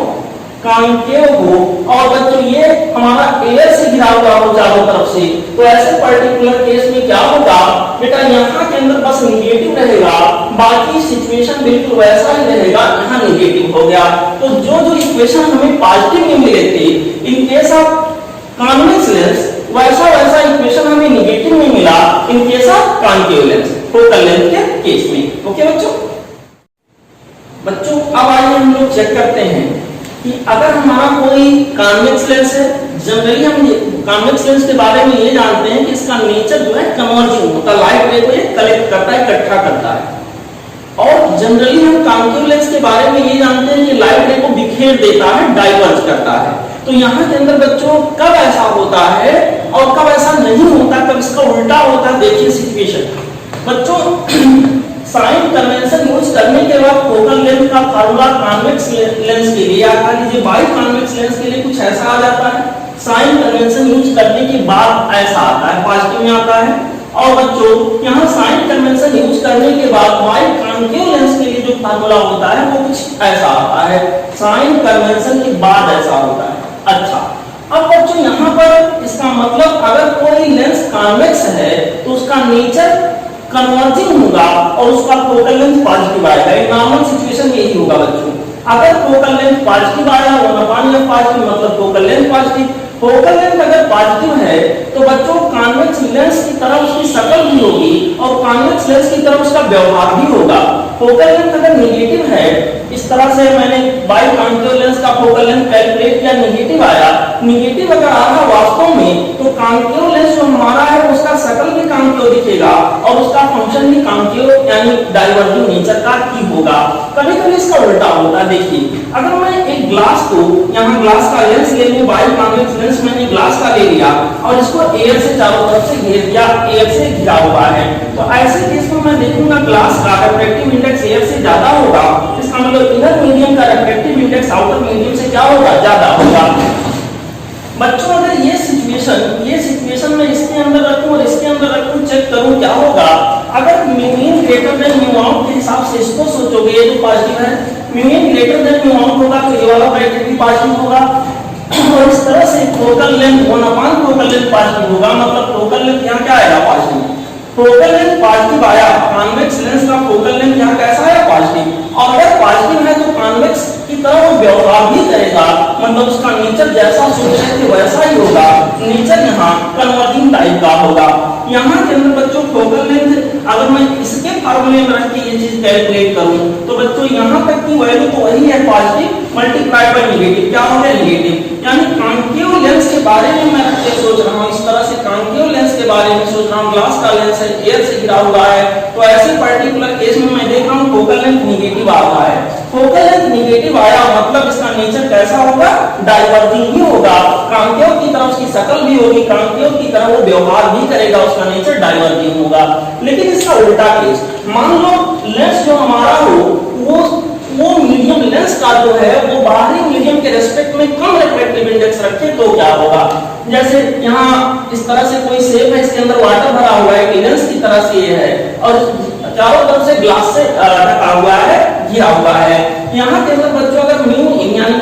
कॉन्केव हो, और बच्चों ये हमारा एयर से घिरा हुआ हो चारों तरफ से, तो ऐसे पर्टिकुलर केस में क्या होगा बेटा, यहाँ के अंदर बस नेगेटिव रहेगा, बाकी सिचुएशन बिल्कुल वैसा ही रहेगा, यहाँ नेगेटिव हो गया। तो जो इक्वेशन हमें पॉजिटिव में मिले थे इन केस ऑफ कॉन्वेक्स लेंस, वैसा इक्वेशन हमें नेगेटिव में मिला इन case of concave lens, focal length के केस में। ओके बच्चों अब आइए हम लोग चेक करते हैं कि अगर हमारा कोई कॉन्वेक्स लेंस है, जनरली हम कॉन्वेक्स लेंस के बारे में ये जानते हैं कि इसका नेचर जो है कन्वर्जिंग होता है, लाइट रे को ये कलेक्ट करता है, इकट्ठा करता है, और जनरली हम कॉन्केव लेंस के बारे में ये जानते हैं कि लाइट रे को बिखेर देता है, डाइवर्ज करता है। तो यहाँ के अंदर बच्चों कब ऐसा होता है और कब ऐसा नहीं होता, कब इसका उल्टा होता होता है देखिए सिचुएशन बच्चों, साइन कन्वेंशन यूज करने के बाद फोकल लेंथ का फार्मूला कॉन्वेक्स लेंस के लिए या मान लीजिए बाई कॉन्वेक्स लेंस के लिए कुछ ऐसा आ जाता है। साइन कन्वेंशन यूज करने के बाद ऐसा आता है, पॉजिटिव में आता है। और बच्चों यहाँ साइन कन्वेंशन यूज करने के बाद बाई कॉन्केव लेंस के लिए जो फार्मूला होता है वो कुछ ऐसा आता है, साइन कन्वेंशन के बाद ऐसा होता है। अच्छा, अब बच्चों यहाँ पर इसका मतलब अगर कोई लेंस कॉन्वेक्स है तो उसका नेचर कन्वर्जिंग होगा और उसका फोकल लेंथ पॉजिटिव आएगा। नॉर्मल सिचुएशन यही होगा बच्चों, अगर फोकल लेंथ पॉजिटिव आया 1/f पॉजिटिव मतलब focal length positive. Focal length अगर पॉजिटिव है तो बच्चों कॉन्वेक्स लेंस की तरह उसकी शक्ल भी होगी और कॉन्वेक्स लेंस की तरह उसका व्यवहार भी होगा। फोकल लेंथ अगर नेगेटिव है, इस तरह से मैंने बाई कॉन्केव लेंस का फोकल लेंथ कैलकुलेट किया, नेगेटिव आया, नेगेटिव अगर आ रहा वास्तव में तो कॉन्केव लेंस जो हमारा है उसका शक्ल भी कॉन्केव दिखेगा और उसका फंक्शन भी कॉन्केव यानी डाइवर्जिंग नेचर का ही होगा। कभी कभी इसका उल्टा होता है। देखिए अगर मैं एक ग्लास को, यहाँ ग्लास का लेंस ले लूं, बाई कॉन्वेक्स लेंस मैंने ग्लास का ले लिया और इसको एयर से चारों तरफ से घेर दिया, एयर से घिरा हुआ है, तो ऐसे केस में मैं देखूंगा ग्लास का रिफ्रैक्टिव इंडेक्स एयर से ज्यादा होगा। इसका मतलब इनर मीडियम का रिफ्रैक्टिव इंडेक्स आउटर मीडियम से क्या होगा, ज्यादा होगा। बच्चों अगर ये सिचुएशन मैं इसके अंदर रखूं और इसके अंदर रखूं, चेक करूं क्या होगा। अगर mu in greater than mu out के हिसाब से इसको सोचोगे, ये तो पॉजिटिव है, mu in greater than mu out होगा तो ये वाला ब्रैकेट भी पॉजिटिव होगा और इस तरह से focal length 1/4 focal length positive होगा, मतलब फोकल लेंथ यहाँ क्या आएगा, पॉजिटिव। फोकल लेंथ पॉजिटिव आया, कॉन्वेक्स लेंस का फोकल लेंथ यहाँ कैसा आया, पॉजिटिव। और अगर पॉजिटिव है तो कॉन्वेक्स की तरह वो व्यवहार भी करेगा, मतलब उसका नेचर जैसा सोच रहे थे वैसा ही होगा, नेचर यहाँ कन्वर्जिंग टाइप का होगा। यहाँ के अंदर बच्चों फोकल लेंथ अगर मैं इसके फार्मूले में रख के ये चीज कैलकुलेट करूं तो बच्चों यहाँ तक की वैल्यू तो वही है, पॉजिटिव मल्टीप्लाइड बाय नेगेटिव, क्या हो गया, नेगेटिव। यानी कॉन्केव लेंस के बारे में मैं रख के सोच रहा हूँ, इस तरह से कॉन्केव लेंस के बारे में सोच रहा हूँ, ग्लास का लेंस है, एयर से घिरा हुआ है, तो ऐसे पर्टिकुलर केस में मैं देख रहा हूँ फोकल लेंथ नेगेटिव आ रहा है। फोकल लेंथ नेगेटिव आया मतलब इसका नेचर कैसा होगा, डाइवर्जिंग ही होगा, कॉन्केव की तरह उसकी शक्ल भी होगी, कॉन्केव की तरह वो व्यवहार भी करेगा, उसका नेचर डाइवर्जिंग होगा। लेकिन इसका उल्टा केस, मान लो लेंस जो हमारा हो वो मीडियम लेंस का जो है वो बाहरी मीडियम के रेस्पेक्ट में कम रिफ्रैक्टिव इंडेक्स रखे तो क्या होगा। जैसे यहाँ इस तरह से कोई शेप है, इसके अंदर वाटर भरा हुआ है, लेंस की तरह से ये है और चारों तरफ से ग्लास से ढका हुआ है, घिरा हुआ है। यहाँ के अंदर बच्चों अगर म्यू इन यानी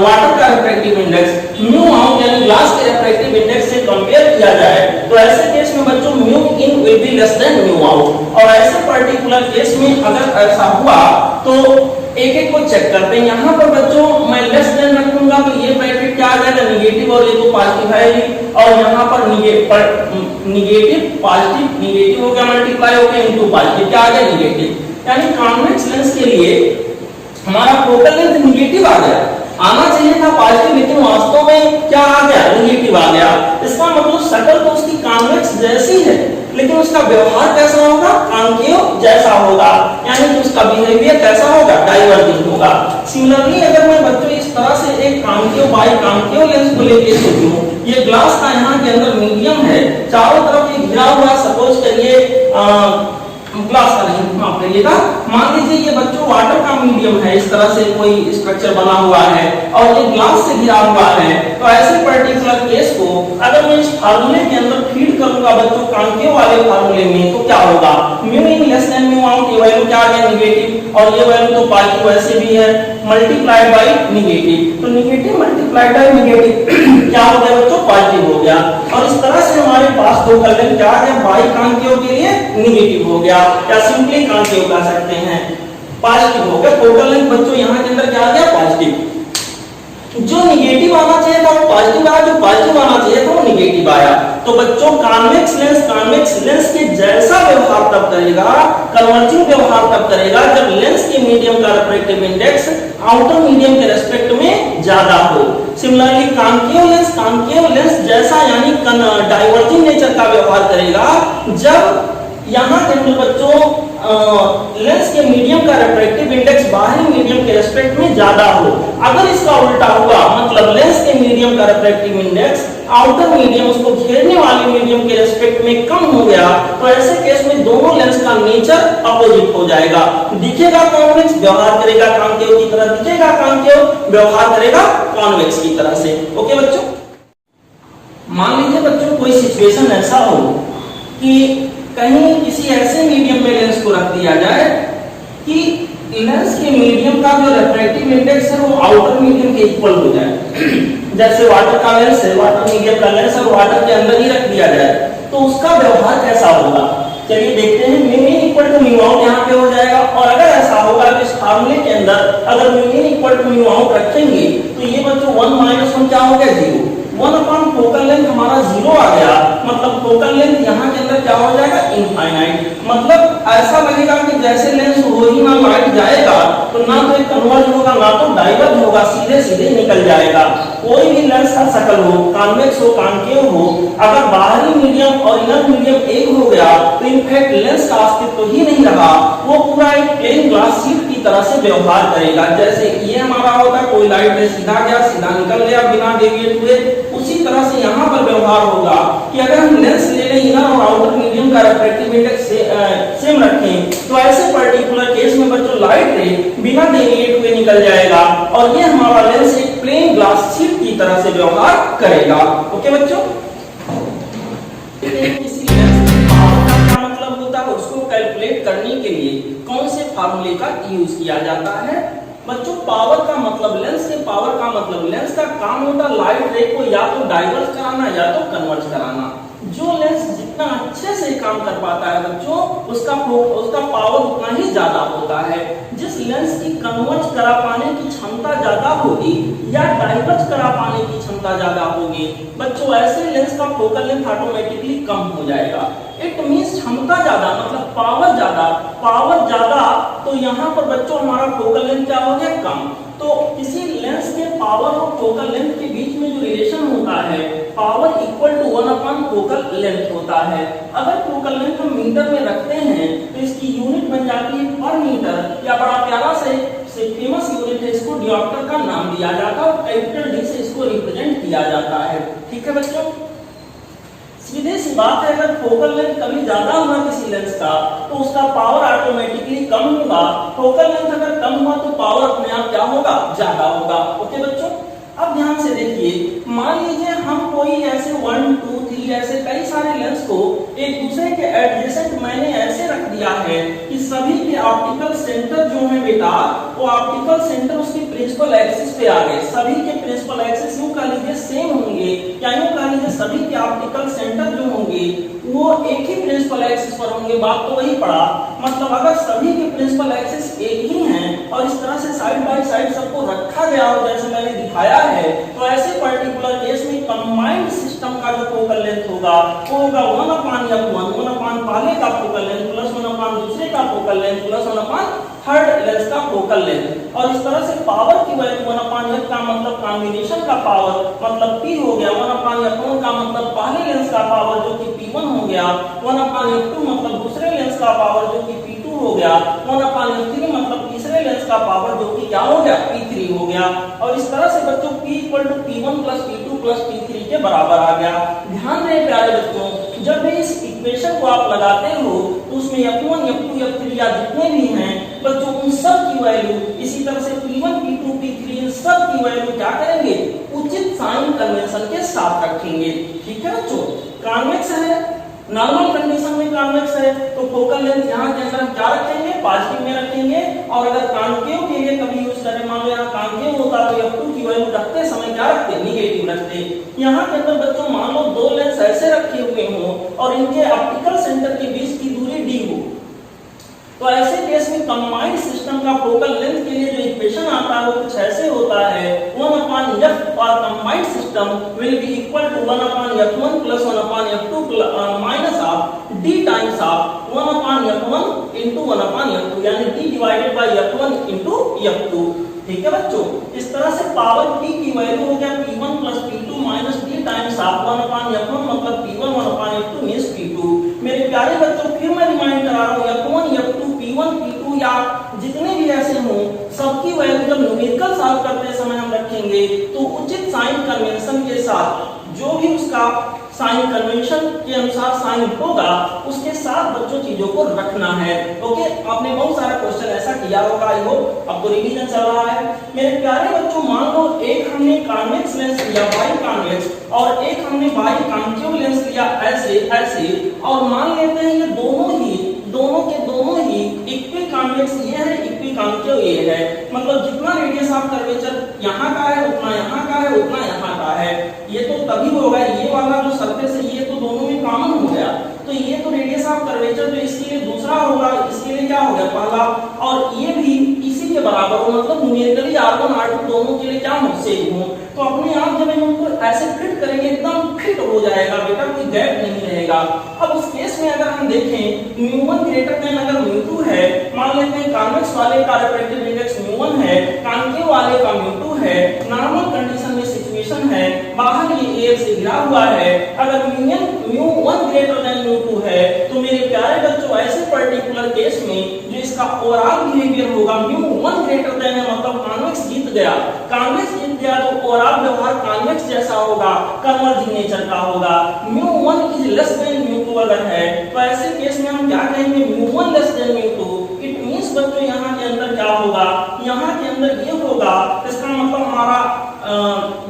वाटर का रिफ्रैक्टिव इंडेक्स म्यू आउट यानी ग्लास के रिफ्रैक्टिव इंडेक्स से कंपेयर किया जाए तो ऐसे केस में बच्चों mu in will be less than mu out. और ऐसे पर्टिकुलर केस में अगर ऐसा हुआ तो एक एक को चेक करते हैं। यहाँ पर बच्चों मैं लेस देन रखूंगा तो ये ब्रैकेट क्या आ जाएगा, नेगेटिव, और ये तो पॉजिटिव है ही, और यहाँ पर नेगेटिव पॉजिटिव, नेगेटिव हो गया मल्टीप्लाई हो गया इनटू पॉजिटिव, क्या आ गया, नेगेटिव। यानी कॉन्वेक्स लेंस के लिए हमारा फोकल लेंथ नेगेटिव आ गया, आना चाहिए था पॉजिटिव, लेकिन वास्तव में क्या आ गया, नेगेटिव आ गया। इसका मतलब शक्ल तो उसकी कॉन्वेक्स जैसी है लेकिन उसका व्यवहार कैसा होगा, कॉन्केव जैसा होगा, यानी कि उसका बिहेवियर कैसा होगा, डाइवर्जिंग होगा। सिमिलरली अगर मैं बच्चों इस तरह से एक कॉन्केव बाई कॉन्केव लेंस को लेके सोचूं, ये ग्लास का यहाँ के अंदर मीडियम है, चारों तरफ ये घिरा हुआ, सपोज करिए ग्लास का नहीं, माफ करिएगा, मान लीजिए ये बच्चों वाटर का मीडियम है, इस तरह से कोई स्ट्रक्चर बना हुआ है और ये ग्लास से घिरा हुआ है, तो ऐसे पर्टिकुलर केस को अगर मैं इस फार्मूले के अंदर फीड करूंगा बच्चों कॉन्केव वाले फार्मूले में तो क्या होगा, mu in less than mu out, ये वैल्यू क्या आ गया, नेगेटिव, और ये वैल्यू तो पॉजिटिव वैसे भी है, मल्टीप्लाइड बाय नेगेटिव, तो नेगेटिव मल्टीप्लाइड बाय नेगेटिव क्या हो गया बच्चों, पॉजिटिव हो गया। और इस तरह से हमारे पास दो कॉलम क्या आ गया, बाई कॉन्केव के लिए नेगेटिव हो गया या सिंपली कॉन्केव कह सकते हैं, पॉजिटिव हो गया। फोकल लेंथ बच्चों यहाँ के अंदर क्या आ गया, पॉजिटिव। जो नेगेटिव आना चाहिए था वो पॉजिटिव आया, जो पॉजिटिव आना चाहिए था वो नेगेटिव आया। तो बच्चों कॉन्वेक्स लेंस के जैसा व्यवहार तब करेगा, कन्वर्जिंग व्यवहार तब करेगा जब लेंस के मीडियम का रिफ्रैक्टिव इंडेक्स आउटर मीडियम के रेस्पेक्ट में ज्यादा हो। सिमिलरली कॉन्केव लेंस जैसा यानी डाइवर्जिंग नेचर का व्यवहार करेगा जब यहाँ के अंदर बच्चों लेंस के मीडियम का रिफ्रैक्टिव इंडेक्स बाहरी मीडियम के रेस्पेक्ट में ज्यादा हो। अगर इसका उल्टा हुआ मतलब लेंस के मीडियम का रिफ्रैक्टिव इंडेक्स आउटर मीडियम उसको घेरने वाले मीडियम के रेस्पेक्ट में कम हो गया तो ऐसे केस में दोनों लेंस का नेचर अपोजिट हो जाएगा। दिखेगा कॉन्वेक्स, व्यवहार करेगा कॉन्केव की तरह, दिखेगा कॉन्केव, व्यवहार करेगा कॉन्वेक्स की तरह से। ओके बच्चों, मान लीजिए बच्चों कोई सिचुएशन ऐसा हो कि कहीं किसी ऐसे मीडियम में लेंस को रख दिया जाए कि लेंस के मीडियम का जो रिफ्रैक्टिव इंडेक्स है वो आउटर मीडियम के इक्वल हो जाए। जैसे वाटर का लेंस है, वाटर मीडियम का लेंस है, वाटर के अंदर ही रख दिया जाए तो उसका व्यवहार कैसा होगा, चलिए देखते हैं। Mu equal to mu out यहाँ पे हो जाएगा। और अगर ऐसा होगा कि इस फार्मूले के अंदर अगर mu equal to mu out रखेंगे तो ये बच्चों 1 - 1 क्या हो गया, 0। 1 फोकल लेंथ हमारा 0 आ गया, मतलब फोकल लेंथ यहाँ के अंदर क्या हो जाएगा, इनफाइनाइट। मतलब ऐसा लगेगा कि जैसे लेंस हो ही ना लाइट जाएगा तो ना तो एक कन्वर्ज होगा ना तो डाइवर्ज होगा, सीधे सीधे निकल जाएगा। कोई भी लेंस का शकल हो, कॉन्वेक्स हो, कॉन्केव हो, अगर बाहरी मीडियम और इनर मीडियम एक हो गया तो इनफैक्ट लेंस का अस्तित्व ही नहीं रहा, वो पूरा एक प्लेन ग्लास शीट की तरह से व्यवहार करेगा। जैसे ये हमारा होता, कोई लाइट में सीधा गया, सीधा निकल गया बिना डेविएट हुए, उसी तरह से यहाँ पर व्यवहार होगा कि अगर हम लेंस ले लें इनर और आउटर मीडियम का रिफ्रैक्टिव इंडेक्स सेम रखें तो ऐसे पर्टिकुलर केस में बच्चों लाइट रे बिना डेविएट हुए निकल जाएगा और ये हमारा लेंस एक प्लेन ग्लास शीट की तरह से व्यवहार करेगा। ओके बच्चों, किसी लेंस के पावर का क्या मतलब होता है, उसको कैलकुलेट करने के लिए कौन से फार्मूले का यूज किया जाता है। बच्चों पावर का मतलब, लेंस के पावर का मतलब, लेंस का काम होता है लाइट रे को या तो डाइवर्ज कराना या तो कन्वर्ज कराना। जो लेंस जितना अच्छे से काम कर पाता है बच्चों उसका पावर उतना ही ज्यादा होता है। जिस लेंस की कन्वर्ज करा पाने की क्षमता ज्यादा होगी या डाइवर्ज करा पाने की क्षमता ज्यादा होगी बच्चों, ऐसे लेंस का फोकल लेंथ ऑटोमेटिकली कम हो जाएगा। इट मींस क्षमता ज्यादा मतलब पावर ज्यादा तो यहाँ पर बच्चों हमारा फोकल लेंथ क्या हो गया, कम। तो किसी लेंस के पावर और फोकल लेंथ के बीच में जो रिलेशन होता है power equal to 1 focal length होता है। अगर फोकल लेंथ हम मीटर में रखते हैं तो इसकी यूनिट बन जाती है पर मीटर, या बड़ा प्यारा से फेमस यूनिट है, इसको डियोप्टर का नाम दिया जाता है और कैपिटल डी से इसको रिप्रेजेंट किया जाता है। ठीक है बच्चों, सीधे सी बात है, अगर फोकल लेंथ कभी ज्यादा हुआ किसी लेंस का तो उसका पावर ऑटोमेटिकली कम होगा। फोकल लेंथ अगर कम हुआ तो पावर अपने आप क्या होगा, ज्यादा होगा। ओके बच्चों, अब ध्यान से देखिए, मान लीजिए हम कोई ऐसे 1, 2, 3 ऐसे कई सारे लेंस को एक दूसरे के एडजेसेंट मैंने ऐसे रख दिया है कि सभी के ऑप्टिकल सेंटर जो है बेटा वो ऑप्टिकल सेंटर उसकी प्रिंसिपल एक्सिस पे आ गए। सभी के प्रिंसिपल एक्सिस यूं कह लीजिए सेम होंगे, या यूं कह लीजिए सभी के ऑप्टिकल सेंटर जो होंगे वो एक ही प्रिंसिपल एक्सिस पर होंगे। बात तो वही पड़ा, मतलब अगर सभी के प्रिंसिपल एक्सिस एक ही हैं और इस तरह से साइड बाय साइड सबको रखा गया हो जैसे मैंने दिखाया है, तो ऐसे पर्टिकुलर केस में कंबाइंड सिस्टम का जो फोकल लेंथ होगा वो होगा 1/f1, 1 पहले का फोकल लेंथ प्लस 1 दूसरे का focal length plus 1 third lens का फोकल लेंथ। और इस तरह से पावर की वैल्यू 1/f का मतलब कॉम्बिनेशन का पावर मतलब p हो गया, 1/f1 का मतलब पहले लेंस का पावर जो कि p1 हो गया, 1/f2 मतलब दूसरे लेंस का पावर जो कि p2 हो गया, 1/f3 मतलब तीसरे लेंस का पावर जो कि क्या हो गया, p3 हो गया। और इस तरह से बच्चों p = p1 + p2 + p3 के बराबर आ गया। ध्यान रहे प्यारे बच्चों, जब भी इस इक्वेशन को आप लगाते हो तो उसमें f1, f2, f3 या जितने भी हैं बच्चों उन सब की वैल्यू इसी तरह से p1, p2, p3 इन सब की वैल्यू क्या करेंगे, उचित साइन कन्वेंशन के साथ रखेंगे। ठीक है बच्चों, कॉन्वेक्स है, नॉर्मल कंडीशन में कॉन्वेक्स है तो फोकल लेंथ यहाँ के अंदर हम क्या रखेंगे, पॉजिटिव में रखेंगे। और अगर कॉन्केव के लिए कभी यूज करें, मान लो यहाँ कॉन्केव होता तो f2 की वैल्यू रखते समय क्या रखते, निगेटिव रखते। यहाँ के अंदर बच्चों मान लो दो लेंस ऐसे रखे हुए हों और इनके ऑप्टिकल सेंटर के बीच की दूरी d हो, तो ऐसे केस में कंबाइंड सिस्टम का फोकल लेंथ के लिए जो इक्वेशन आता है वो कुछ ऐसे होता है, 1/f और combined system will be equal to 1/f1 + 1/f2 minus of d times of 1/f1 * 1/f2 यानी d divided by f1 * f2। ठीक है बच्चों, इस तरह से पावर p की वैल्यू हो गया p1 + p2 minus d times of 1/f1 मतलब p1 1/f2 मींस p2। मेरे प्यारे बच्चों फिर मैं रिमाइंड करा रहा हूं, f1, f2, p1, p2 या जितने भी ऐसे हों सबकी वैल्यू जब न्यूमेरिकल सॉल्व करते समय हम रखेंगे तो उचित साइन कन्वेंशन के साथ जो भी उसका साइन कन्वेंशन के अनुसार साइन होगा उसके साथ बच्चों चीजों को रखना है। ओके, आपने बहुत सारा क्वेश्चन ऐसा किया होगा, आई होप अब तो रिवीजन चल रहा है। मेरे प्यारे बच्चों, मान लो एक हमने कॉन्वेक्स लेंस लिया बाई कॉन्वेक्स और एक हमने बाई कॉन्केव लेंस लिया ऐसे ऐसे, और मान लेते हैं ये दोनों के दोनों ही इक्वी कॉन्वेक्स ये है, इक्वी कॉन्केव ये है, मतलब जितना रेडियस ऑफ कर्वेचर यहाँ का है उतना यहाँ का है उतना यहाँ का है। ये तो तभी होगा, ये वाला जो सरफेस है ये तो दोनों में कॉमन हो गया, तो ये तो रेडियस ऑफ कर्वेचर जो इसके लिए दूसरा होगा, इसके लिए क्या हो गया पहला, और ये भी इसी के बराबर हो, मतलब न्यूमेरिकली R1 R2 दोनों के लिए क्या हो, सेम हो। तो अपने आप जब हम उनको ऐसे फिट करेंगे एकदम फिट हो जाएगा बेटा, कोई गैप नहीं रहेगा। अब उस केस में अगर हम देखें μ1 ग्रेटर देन अगर μ2 है, मान लेते हैं कॉन्वेक्स वाले का रिफ्रैक्टिव इंडेक्स μ1 है, कॉन्केव वाले का μ2 है, नॉर्मल कंडीशन में सिचुएशन है, बाहर ये एयर से घिरा हुआ है, अगर μ1 ग्रेटर देन μ2 है तो मेरे प्यारे बच्चों ऐसे पर्टिकुलर केस में जो इसका ओवरऑल बिहेवियर होगा μ1 ग्रेटर देन है, मतलब कॉन्वेक्स जीत गया, कॉन्वेक्स जीत गया तो ओवरऑल व्यवहार कॉन्वेक्स जैसा होगा, कन्वर्जिंग नेचर का होगा। μ1 इज लेस देन μ2 अगर है तो ऐसे केस में हम क्या कहेंगे, μ1 लेस देन μ2। इट मींस बच्चों यहाँ के अंदर क्या होगा, यहाँ के अंदर ये होगा, इसका मतलब हमारा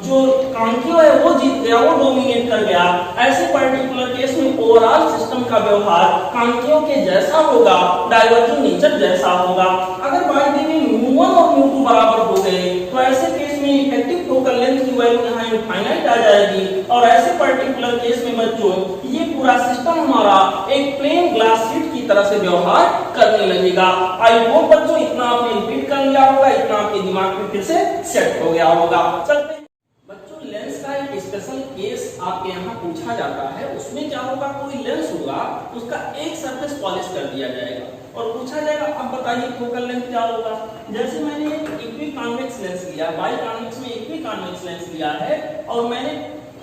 जो कॉन्केव है वो जीत गया, वो डोमिनेट कर गया। ऐसे पर्टिकुलर केस में ओवरऑल सिस्टम का व्यवहार कॉन्केव के जैसा होगा, डाइवर्जिंग नेचर जैसा होगा। अगर बाय द वे μ1 और μ2 बराबर हो गए तो ऐसे केस में इफेक्टिव फोकल लेंथ की वैल्यू यहाँ इनफाइनाइट आ जाएगी, और ऐसे पर्टिकुलर केस में बच्चों ये पूरा सिस्टम हमारा एक प्लेन ग्लास शीट की तरह से व्यवहार करने लगेगा। आई होप बच्चों इतना आपने रिपीट कर लिया होगा, इतना आपके दिमाग में फिर से सेट हो गया होगा। चलते हैं बच्चों, लेंस का एक स्पेशल केस आपके यहाँ पूछा जाता है, उसमें क्या होगा, कोई लेंस होगा उसका एक सरफेस पॉलिश कर दिया जाएगा और पूछा जाएगा अब बताइए फोकल लेंथ क्या होगा। जैसे मैंने एक इक्वी कॉन्वेक्स लेंस लिया, बाई कॉन्वेक्स में इक्वी कॉन्वेक्स लेंस लिया है और मैंने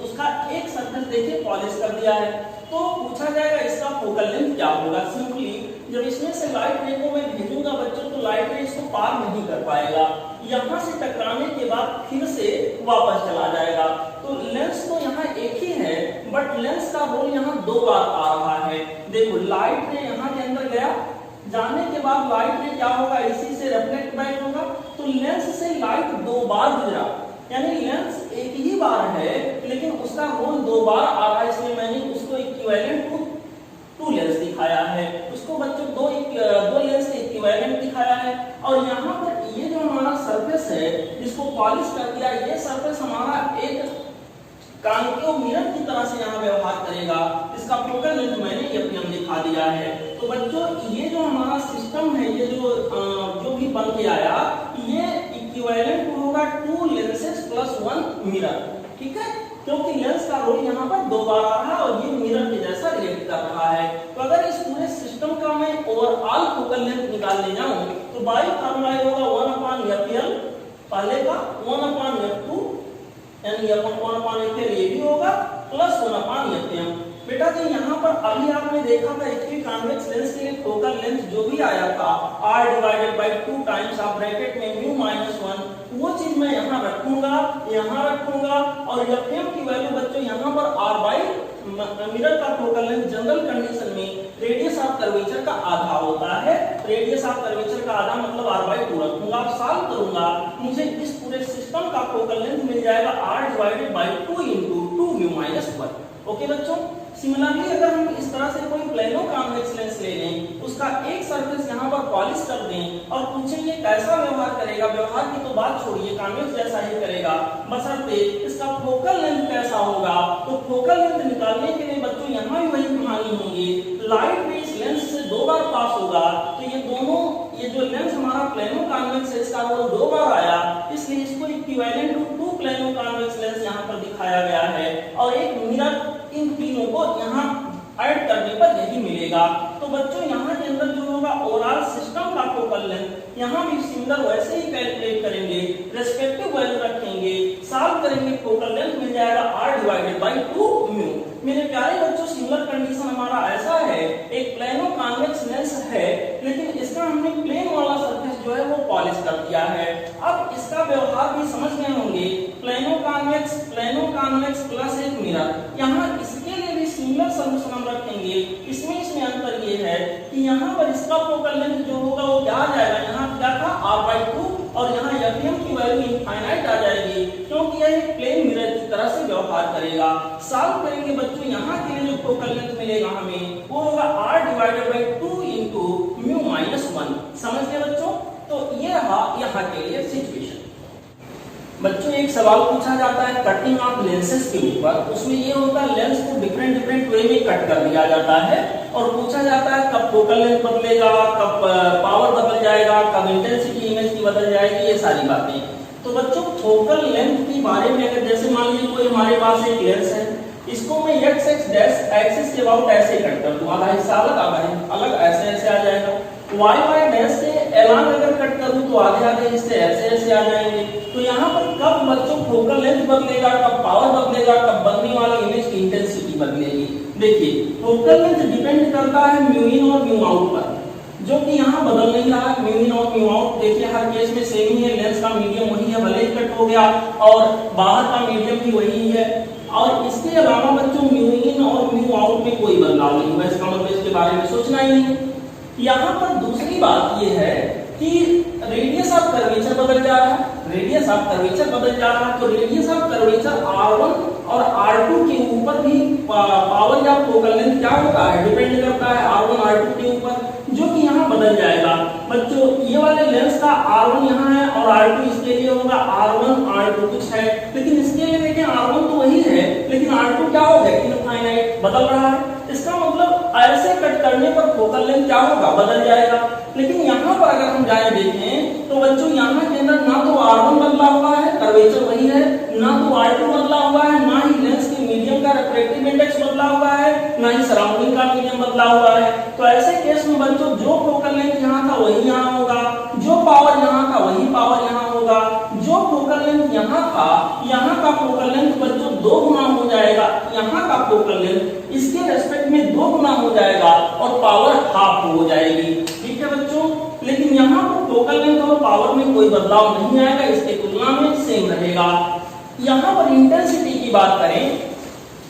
उसका एक सरफेस देखिए पॉलिश कर दिया है, तो पूछा जाएगा इसका फोकल लेंथ क्या होगा। सिंपली जब इसमें से लाइट रे को मैं भेजूंगा बच्चों तो लाइट रे इसको पार नहीं कर पाएगा, यहाँ से टकराने के बाद फिर से वापस चला जाएगा। तो लेंस तो यहाँ एक ही है बट लेंस का रोल यहाँ दो बार आ रहा है। देखो लाइट रे यहाँ के अंदर गया, जाने के बाद लाइट रे क्या होगा, इसी से रिफ्लेक्ट बैक होगा, तो लेंस से लाइट दो बार गुजरा, यानी लेंस एक ही बार है लेकिन उसका रोल दो बार आ रहा है, इसलिए मैंने उसको इक्विवेलेंट टू लेंस दिखाया है, उसको बच्चों दो लेंस के इक्विवेलेंट दिखाया है। और यहाँ पर ये जो हमारा सरफेस है जिसको पॉलिश कर दिया, ये सरफेस हमारा एक कॉन्केव मिरर की तरह से यहाँ व्यवहार करेगा, इसका फोकल लेंथ मैंने एफएम दिखा दिया है। तो बच्चों ये जो हमारा सिस्टम है, ये जो भी बन के आया, ये इक्विवेलेंट होगा to lenses plus one mirror, ठीक है, क्योंकि लेंस का रोल यहाँ पर दो बार आ रहा है और ये मिरर के जैसा रिएक्ट कर रहा है। तो अगर इस पूरे सिस्टम का मैं ओवरऑल फोकल लेंथ निकालने जाऊं तो बाई फार्मूला होगा 1/FL, पहले का 1/F2 यानी F1/FL ये भी होगा प्लस 1/FM। बेटा जी यहाँ पर अभी आपने देखा था इक्वी कॉन्वेक्स लेंस के लिए फोकल लेंथ जो भी आया था R/2 टाइम्स ऑफ ब्रैकेट में μ-1, वो चीज मैं यहाँ रखूंगा और FM की वैल्यू बच्चों यहाँ पर R/ मिरर का फोकल लेंथ जनरल कंडीशन में रेडियस ऑफ कर्वेचर का आधा होता है, रेडियस ऑफ कर्वेचर का आधा मतलब R/2 रखूंगा, सॉल्व करूंगा, मुझे इस पूरे सिस्टम का फोकल लेंथ मिल जाएगा R/2 × 2μ-1। ओके बच्चों, सिमिलरली अगर हम इस तरह से कोई प्लेनो कॉन्वेक्स लेंस ले लें, उसका एक सरफेस यहाँ पर पॉलिश कर दें और पूछें ये कैसा व्यवहार करेगा, व्यवहार की तो बात छोड़िए, कॉन्वेक्स जैसा ही करेगा, बशर्ते इसका फोकल लेंथ कैसा होगा। तो फोकल लेंथ निकालने के लिए बच्चों यहाँ भी वही कहानी होगी, लाइट भी इस लेंस से दो बार पास होगा, तो ये जो लेंस हमारा प्लेनो कॉन्वेक्स है इसका वो दो बार आया, इसलिए इसको equivalent to plano convex lens यहाँ पर दिखाया गया है। और एक मिरर इन तीनों को यहाँ ऐड करने पर यही मिलेगा। तो बच्चों यहाँ के अंदर जो होगा ओवरऑल सिस्टम का फोकल लेंथ यहाँ भी सिमिलर वैसे ही कैलकुलेट करेंगे, रेस्पेक्टिव वैल्यू रखेंगे, सॉल्व करेंगे, फोकल लेंथ मिल जाएगा R/2 μ। मेरे प्यारे बच्चों सिमिलर कंडीशन हमारा ऐसा है, एक प्लेनो कॉन्वेक्स लेंस है, लेकिन इसका हमने प्लेन वाला सरफेस जो है वो पॉलिश कर दिया है। अब इसका व्यवहार भी समझ गए होंगे, प्लेनो कॉन्वेक्स प्लस एक मिरर। यहाँ इसके लिए भी सिमिलर सॉल्यूशन हम रखेंगे। इसमें अंतर ये है कि यहाँ पर इसका फोकल लेंथ जो होगा वो क्या आ जाएगा, यहाँ क्या था r/2 और यहाँ एफएम की वैल्यू इनफाइनाइट आ जाएगी, क्योंकि यह एक प्लेन मिरर की तरह से व्यवहार करेगा। सॉल्व करेंगे बच्चों, यहाँ के लिए जो फोकल लेंथ मिलेगा हमें वो होगा r/2 into μ-1। समझ गए बच्चों? तो ये रहा यहाँ के लिए सिचुएशन। बच्चों एक सवाल पूछा जाता है कटिंग ऑफ लेंसेज के ऊपर, उसमें ये होता है लेंस को डिफरेंट वे में कट कर दिया जाता है और पूछा जाता है कब फोकल लेंथ बदलेगा, कब पावर बदल जाएगा, कब इंटेंसिटी इमेज की बदल जाएगी, ये सारी बातें। तो बच्चों फोकल लेंथ के बारे में अगर जैसे मान लीजिए कोई हमारे पास एक लेंस है, इसको मैं x एक्सिस के अबाउट ऐसे कट कर दूं, आधा हिस्सा अलग ऐसे आ जाएगा। y डैश से एलान अगर कट करूं तो आधे हिस्से ऐसे आ जाएंगे। तो यहाँ पर कब बच्चों फोकल लेंथ बदलेगा, कब पावर बदलेगा, कब बनने वाली इमेज की इंटेंसिटी बदलेगी। देखिए फोकल लेंथ डिपेंड करता है म्यू इन और म्यू आउट पर, जो कि यहाँ बदल नहीं रहा है। म्यू इन और म्यू आउट देखिए हर केस में सेम ही है, लेंस का मीडियम वही है, भले ही कट हो गया और बाहर का मीडियम भी वही है। और इसके अलावा बच्चों म्यू इन और म्यू आउट में कोई बदलाव नहीं हुआ, इसका मतलब इसके बारे में सोचना ही नहीं। यहाँ पर दूसरी बात ये है कि रेडियस ऑफ कर्वेचर बदल जा रहा है, तो रेडियस ऑफ कर्वेचर r1 और r2 के ऊपर भी पावर या फोकल लेंथ क्या होता है, डिपेंड करता है r1 r2 के ऊपर, जो कि यहाँ बदल जाएगा। बच्चों ये वाले लेंस का r1 यहाँ है और r2 इसके लिए होगा r1 r2 कुछ है, लेकिन इसके लिए देखें r1 तो वही है, लेकिन r2 क्या हो गया, इनफाइनाइट बदल रहा है। इसका मतलब ऐसे कट करने पर फोकल लेंथ क्या होगा, बदल जाएगा। लेकिन यहाँ पर अगर हम जाए देखें तो बच्चों यहाँ के अंदर ना तो r1 बदला हुआ है, कर्वेचर वही है, ना तो r2 बदला हुआ है, ना ही लेंस के मीडियम का रिफ्रैक्टिव इंडेक्स बदला हुआ है, ना ही सराउंडिंग का मीडियम बदला हुआ है। तो ऐसे केस में बच्चों जो फोकल लेंथ यहाँ था वही यहाँ होगा, जो पावर यहाँ था वही पावर यहाँ होगा, जो फोकल लेंथ यहाँ था यहाँ का फोकल लेंथ बच्चों 2 गुना हो जाएगा, यहाँ का फोकल लेंथ इसके रेस्पेक्ट में 2 गुना हो जाएगा और पावर हाफ हो जाएगी। ठीक है बच्चों, लेकिन यहाँ पर फोकल लेंथ और पावर में कोई बदलाव नहीं आएगा, इसके तुलना में सेम रहेगा। यहाँ पर इंटेंसिटी की बात करें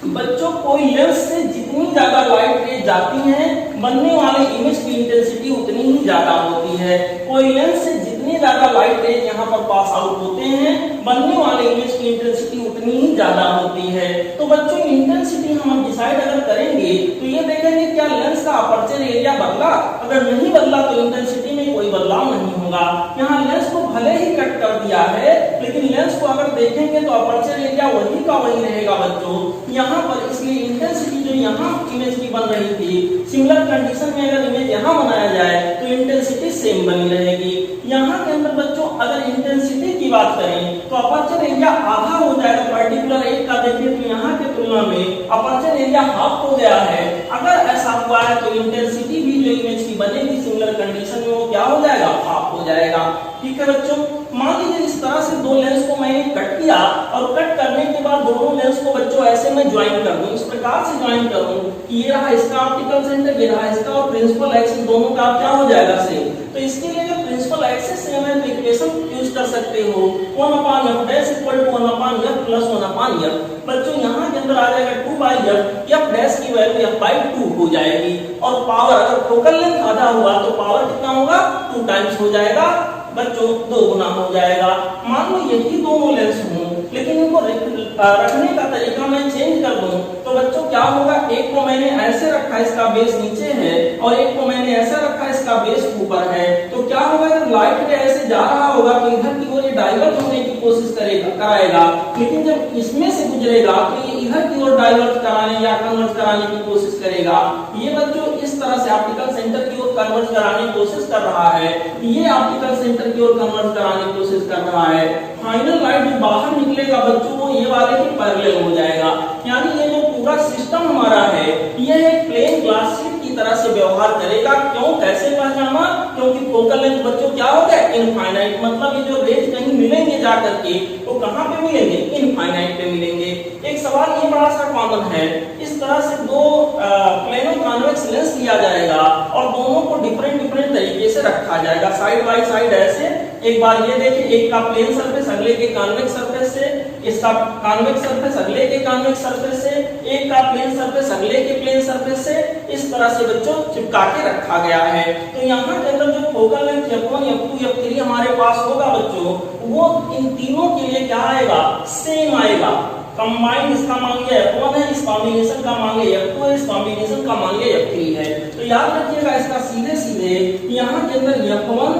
बच्चों, कोई लेंस से जितनी ज्यादा लाइट रेज जाती हैं बनने वाले इमेज की इंटेंसिटी उतनी ही ज्यादा होती है। कोई लेंस से जितनी ज्यादा लाइट रेज यहाँ पर पास आउट होते हैं बनने वाले इमेज की इंटेंसिटी उतनी ही ज्यादा होती है। तो बच्चों इंटेंसिटी हम डिसाइड अगर करेंगे तो ये देखेंगे क्या लेंस का अपर्चर एरिया बदला, अगर नहीं बदला तो इंटेंसिटी में कोई बदलाव नहीं होगा। यहाँ लेंस को भले ही कट कर दिया है, लेकिन लेंस को अगर देखेंगे तो अपर्चर एरिया वही का वही रहेगा बच्चों यहाँ पर। इसलिए इंटेंसिटी जो यहाँ इमेज की बन रही थी, सिमिलर कंडीशन में अगर इमेज यहाँ बनाया जाए तो इंटेंसिटी सेम बनी रहेगी। यहाँ के अंदर बच्चों अगर इंटेंसिटी की बात करें तो अपर्चर एरिया आधा हो जाएगा, पर्टिकुलर एक का देखिए तो यहाँ के तुलना में अपर्चर एरिया हाफ हो गया है। अगर ऐसा हुआ है तो इंटेंसिटी भी जो इमेज की बनेगी सिमिलर कंडीशन में वो क्या हो जाएगा, हाफ हो जाएगा। ठीक है बच्चों, मान लीजिए इस तरह से 2 लेंस को मैंने कट किया और कट करने के बाद दोनों लेंस को बच्चों ऐसे मैं ज्वाइन कर दूं, इस प्रकार से ज्वाइन करूं कि ये रहा इसका ऑप्टिकल सेंटर, ये रहा इसका, और प्रिंसिपल एक्सिस दोनों का क्या हो जाएगा सेम। तो इसके लिए जो प्रिंसिपल एक्सिस सेम है तो इक्वेशन यूज कर सकते हो 1/f = 1/f + 1/f। बच्चों यहाँ के अंदर आ जाएगा 2/f, f डैश की वैल्यू f/2 हो जाएगी और पावर अगर फोकल लेंथ आधा हुआ तो पावर कितना होगा, 2 टाइम्स हो जाएगा बच्चों, 2 गुना हो जाएगा। मान लो यही दोनों लेंस हों लेकिन इनको रखने का तरीका मैं चेंज कर दूं तो बच्चों क्या होगा, एक को मैंने ऐसे रखा इसका बेस नीचे है और एक को मैंने ऐसा रखा इसका बेस ऊपर है। तो क्या होगा, जब लाइट रे ऐसे जा रहा होगा तो इधर की ओर ये डाइवर्ट होने की कोशिश कराएगा, लेकिन जब इसमें से गुजरेगा तो ये इधर की ओर डाइवर्ट कराने या कन्वर्ट कराने की कोशिश करेगा। ये बच्चों इस तरह से ऑप्टिकल सेंटर की ओर कन्वर्ट कराने की कोशिश कर रहा है, ये ऑप्टिकल सेंटर की ओर कन्वर्ट कराने की कोशिश कर रहा है। फाइनल लाइट जो बाहर निकलेगा बच्चों वो ये वाले के पैरेलल हो जाएगा। यानी ये जो पूरा सिस्टम हमारा है ये एक प्लेन ग्लास शीट की तरह से व्यवहार करेगा। क्यों, कैसे पहचाना, क्योंकि फोकल लेंथ बच्चों क्या हो गया, इनफाइनाइट। मतलब ये जो रेज कहीं मिलेंगे जाकर के वो कहां पे मिलेंगे, इनफाइनाइट पे मिलेंगे। एक सवाल ये बड़ा सा कॉमन है, इस तरह से 2 प्लेनो कॉन्वेक्स लेंस लिया जाएगा और दोनों को डिफरेंट डिफरेंट तरीके से रखा जाएगा, साइड बाय साइड ऐसे। एक बार ये देखिए, एक का प्लेन सरफेस अगले के कॉन्वेक्स सरफेस से, इसका कॉन्वेक्स सरफेस अगले के कॉन्वेक्स सरफेस से, एक का प्लेन सरफेस अगले के प्लेन सरफेस से, इस तरह से बच्चों चिपका के रखा गया है। तो यहाँ के अंदर जो focal length f1, f2, f3 हमारे पास होगा बच्चों, वो इन तीनों के लिए क्या आएगा, सेम आएगा। कंबाइंड इसका मान लिया f1 है, इस कॉम्बिनेशन का मान लिया f2 है, इस कॉम्बिनेशन का मान लिया f3 है। तो याद रखिएगा इसका सीधे सीधे यहाँ के अंदर f1,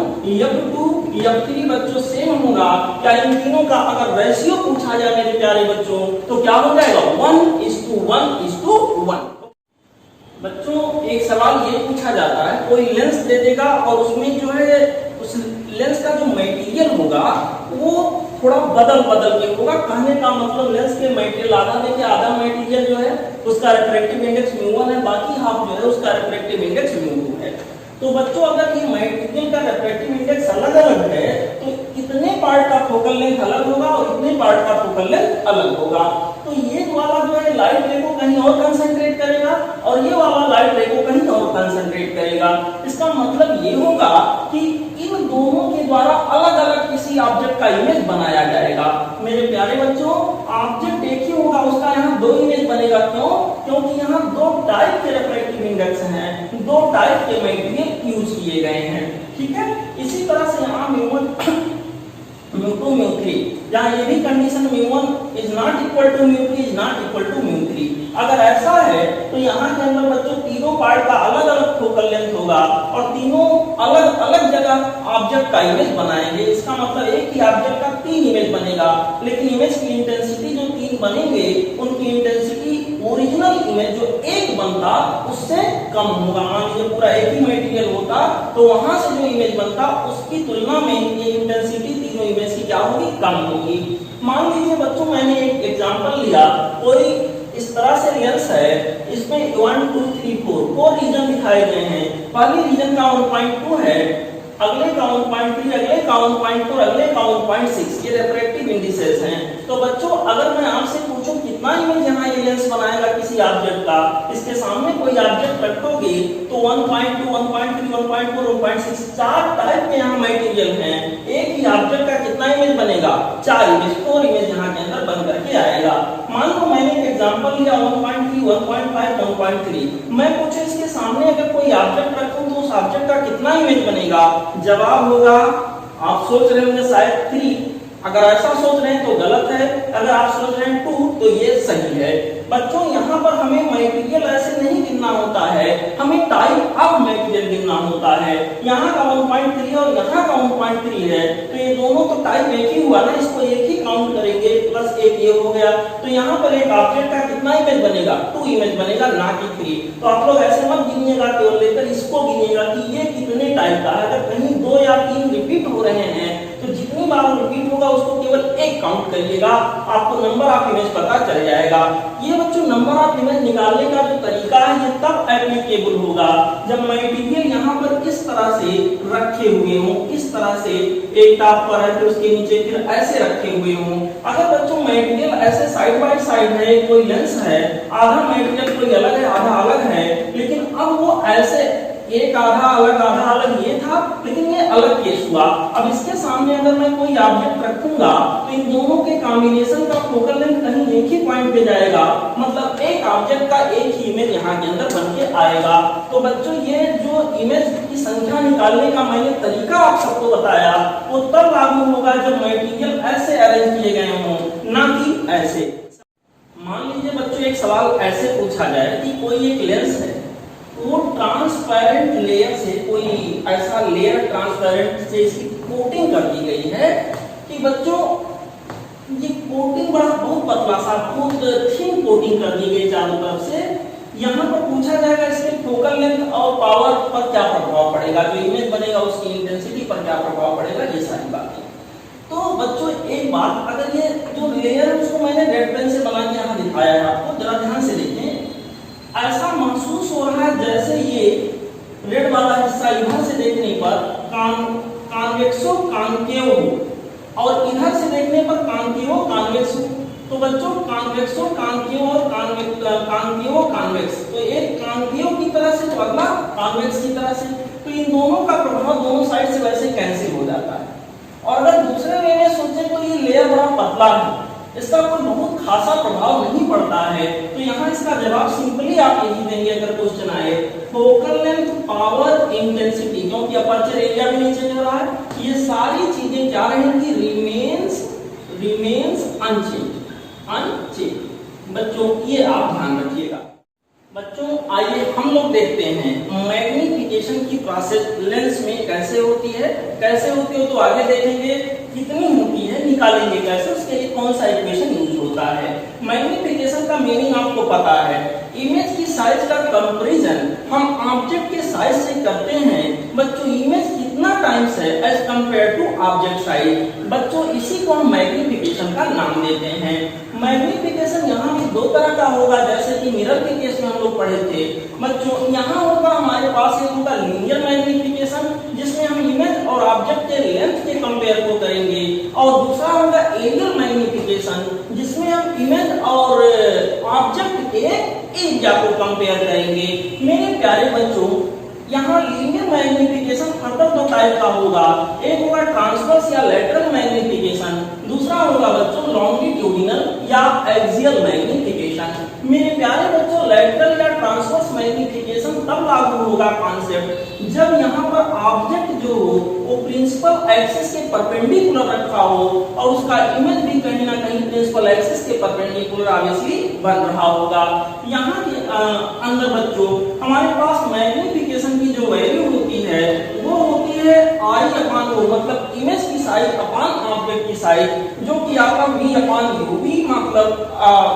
f2, f3 बच्चों सेम होगा। क्या इन तीनों का अगर रेशियो पूछा जाए मेरे प्यारे बच्चों तो क्या हो जाएगा, 1:1:1। बच्चों एक सवाल ये पूछा जाता है, कोई लेंस दे देगा और उसमें जो है उस लेंस का जो मटेरियल होगा वो थोड़ा बदल के होगा। कहने का मतलब लेंस के मटेरियल आधा देखिए, आधा मटेरियल जो है उसका रिफ्रैक्टिव इंडेक्स μ1 है, बाकी हाफ जो है उसका रिफ्रैक्टिव इंडेक्स μ2 है। तो बच्चों अगर ये मटेरियल का रिफ्रैक्टिव इंडेक्स अलग अलग है तो इतने पार्ट का फोकल लेंथ अलग होगा और इतने पार्ट का फोकल लेंथ अलग होगा। तो ये वाला जो है लाइट रे को कहीं और कंसंट्रेट करेगा और ये वाला लाइट रे को कहीं और कंसंट्रेट करेगा। इसका मतलब ये होगा कि इन दोनों के द्वारा अलग अलग किसी ऑब्जेक्ट का इमेज बनाया जाएगा। मेरे प्यारे बच्चों, ऑब्जेक्ट एक ही होगा, उसका यहाँ दो इमेज बनेगा। क्यों? क्योंकि यहाँ दो टाइप के रिफ्रैक्टिव इंडेक्स हैं, दो टाइप के मटेरियल यूज किए गए हैं। ठीक है, इसी तरह से यहाँ μ1, μ2, μ3, जहाँ ये भी condition μ1 is not equal to μ2 is not equal to μ3, अगर ऐसा है तो यहाँ के अंदर बच्चों तीनों पार्ट का अलग अलग फोकल लेंथ होगा और तीनों अलग अलग जगह ऑब्जेक्ट का इमेज बनाएंगे। इसका मतलब एक ही ऑब्जेक्ट का तीन इमेज बनेगा, लेकिन इमेज की इंटेंसिटी जो तीन बनेंगे उनकी इंटेंसिटी ओरिजिनल इमेज जो एक बनता उससे कम होगा। मान लीजिए पूरा एक ही मटेरियल होता तो वहां से जो इमेज बनता उसकी तुलना में ये इंटेंसिटी तीनों इमेज की क्या होगी, कम होगी। मान लीजिए बच्चों मैंने एक एग्जांपल लिया, कोई इस तरह से लेंस है, इसमें 1 2 3 4 रीजन दिखाए गए हैं। पहले रीजन का 1.2 है, अगले का 1.3, अगले का 1.4, अगले का 1.6, ये रिफ्रैक्टिव इंडिसेस हैं। तो बच्चों अगर मैं आपसे पूछूं कितना इमेज यहाँ ये लेंस बनाएगा किसी ऑब्जेक्ट का, इसके सामने कोई ऑब्जेक्ट रखोगे तो 1.2, 1.3, 1.4, 1.6 चार टाइप के यहाँ मटेरियल हैं। एक ही ऑब्जेक्ट का कितना इमेज बनेगा, 4 इमेज, 4 इमेज यहाँ के अंदर बन करके आएगा। मान लो मैंने एक एग्जांपल लिया 1.3, 1.5, 1.3, मैं पूछूं इसके सामने अगर कोई ऑब्जेक्ट रखूं तो उस ऑब्जेक्ट का कितना इमेज बनेगा? जवाब होगा, आप सोच रहे होंगे शायद 3, अगर ऐसा सोच रहे हैं तो गलत है, अगर आप सोच रहे हैं 2 तो ये सही है। बच्चों यहाँ पर हमें मटेरियल ऐसे नहीं गिनना होता है, हमें टाइप ऑफ मटेरियल गिनना होता है। यहाँ का 1.3 और यहाँ का 1.3 है तो ये दोनों तो टाइप एक ही हुआ ना, इसको एक ही काउंट करेंगे, प्लस एक ये हो गया। तो यहाँ पर एक ऑब्जेक्ट का कितना इमेज बनेगा, 2 इमेज बनेगा, ना कि 3। तो आप लोग ऐसे मत गिनिएगा, केवल लेकर इसको गिनिएगा कि ये कितने टाइप का है। अगर कहीं 2 या 3 रिपीट हो रहे हैं तो जितनी बार रिपीट होगा उसको केवल एक काउंट करिएगा, आपको नंबर ऑफ इमेज पता चल जाएगा। ये बच्चों नंबर ऑफ इमेज निकालने का जो तरीका है ये तब एप्लीकेबल होगा जब मटेरियल यहाँ पर इस तरह से रखे हुए हों, इस तरह से एक टॉप पर है फिर उसके नीचे फिर ऐसे रखे हुए हों। अगर बच्चों मटेरियल ऐसे साइड बाय साइड है, कोई लेंस है, आधा मटेरियल कोई अलग है आधा अलग है, लेकिन अब वो ऐसे एक आधा अलग ये था, लेकिन ये अलग केस हुआ। अब इसके सामने अगर मैं कोई ऑब्जेक्ट रखूंगा तो इन दोनों के कॉम्बिनेशन का फोकल लेंथ कहीं एक ही पॉइंट पे जाएगा, मतलब एक ऑब्जेक्ट का एक ही इमेज यहाँ के अंदर बन के आएगा। तो बच्चों ये जो इमेज की संख्या निकालने का मैंने तरीका आप सबको बताया वो तब लागू होगा जब मटेरियल ऐसे अरेंज किए गए हों, ना कि ऐसे। मान लीजिए बच्चों एक सवाल ऐसे पूछा जाए कि कोई एक लेंस है, वो ट्रांसपेरेंट लेयर से, कोई ऐसा लेयर ट्रांसपेरेंट से इसकी कोटिंग कर दी गई है कि बच्चों ये कोटिंग बहुत पतला सा, बहुत थिन कोटिंग कर दी गई चारों तरफ से। यहाँ पर पूछा जाएगा इसके फोकल लेंथ और पावर पर क्या प्रभाव पड़ेगा, जो इमेज बनेगा उसकी इंटेंसिटी पर क्या प्रभाव पड़ेगा, ये सारी बातें। तो बच्चों एक बात, अगर ये जो लेयर है उसको मैंने रेड पेन से बना के यहाँ दिखाया है आपको, जरा ध्यान से देखें। ऐसा महसूस हो रहा है जैसे ये रेड वाला हिस्सा इधर से देखने पर कॉन्वेक्सो कॉन्केव और इधर से देखने पर कॉन्केव कॉन्वेक्स। तो बच्चों कॉन्वेक्सो कॉन्केव और कॉन्केव कॉन्वेक्स, तो एक कॉन्केव की तरह से जो पतला कॉन्वेक्स की तरह से, तो इन दोनों का प्रभाव दोनों साइड से वैसे कैंसिल हो जाता है। और अगर दूसरे वे में सोचें तो ये लेयर बड़ा पतला है, इसका कोई बहुत खासा प्रभाव नहीं पड़ता है, तो यहाँ इसका जवाब सिंपली आप यही देंगे अगर क्वेश्चन आए, फोकल लेंथ पावर इंटेंसिटी, क्योंकि अपर्चर एरिया भी नहीं चेंज हो रहा है, ये सारी चीजें क्या रहेंगी, रिमेन्स अनचेंज। बच्चों ये आप ध्यान रखिएगा। बच्चों आइए हम लोग देखते हैं मैग्नीफिकेशन की प्रोसेस लेंस में कैसे होती है। तो आगे देखेंगे कितनी होती है, निकालेंगे कैसे, उसके लिए कौन सा इक्वेशन यूज होता है। मैग्नीफिकेशन का मीनिंग आपको पता है, इमेज की साइज का कंपैरिजन हम ऑब्जेक्ट के साइज से करते हैं। बच्चों इमेज कितना टाइम्स है as compare to object size, बच्चों इसी को हम मैग्नीफिकेशन का नाम देते हैं। मैग्नीफिकेशन यहाँ भी दो तरह का होगा, जैसे कि मिरर के केस में हम लोग पढ़े थे। बच्चों यहाँ होगा हमारे पास एक होगा लीनियर मैग्नीफिकेशन, जिसमें हम इमेज और ऑब्जेक्ट के लेंथ के कंपेयर को करेंगे, और दूसरा होगा एरियल मैग्नीफिकेशन, जिसमें हम इमेज और ऑब्जेक्ट के एरिया को कंपेयर करेंगे। मेरे प्यारे बच्चों यहाँ लीनियर मैग्नीफिकेशन फर्दर दो टाइप का होगा, एक होगा ट्रांसवर्स या लैटरल मैग्नीफिकेशन, दूसरा होगा बच्चों लॉन्गिट्यूडिनल या एक्सियल मैग्नीफिकेशन। मेरे प्यारे बच्चों लैटरल या ट्रांसवर्स मैग्नीफिकेशन तब लागू होगा कॉन्सेप्ट जब यहाँ पर ऑब्जेक्ट जो हो वो प्रिंसिपल एक्सिस के परपेंडिकुलर रखा हो और उसका इमेज भी कहीं ना कहीं प्रिंसिपल एक्सिस के परपेंडिकुलर ऑब्वियसली बन रहा होगा। यहाँ के अंदर बच्चों हमारे पास मैग्नीफिकेशन की जो वैल्यू होती है वो होती है आई अपान ओ, मतलब इमेज की साइज अपान ऑब्जेक्ट की साइज, जो कि आपका v अपान u, v मतलब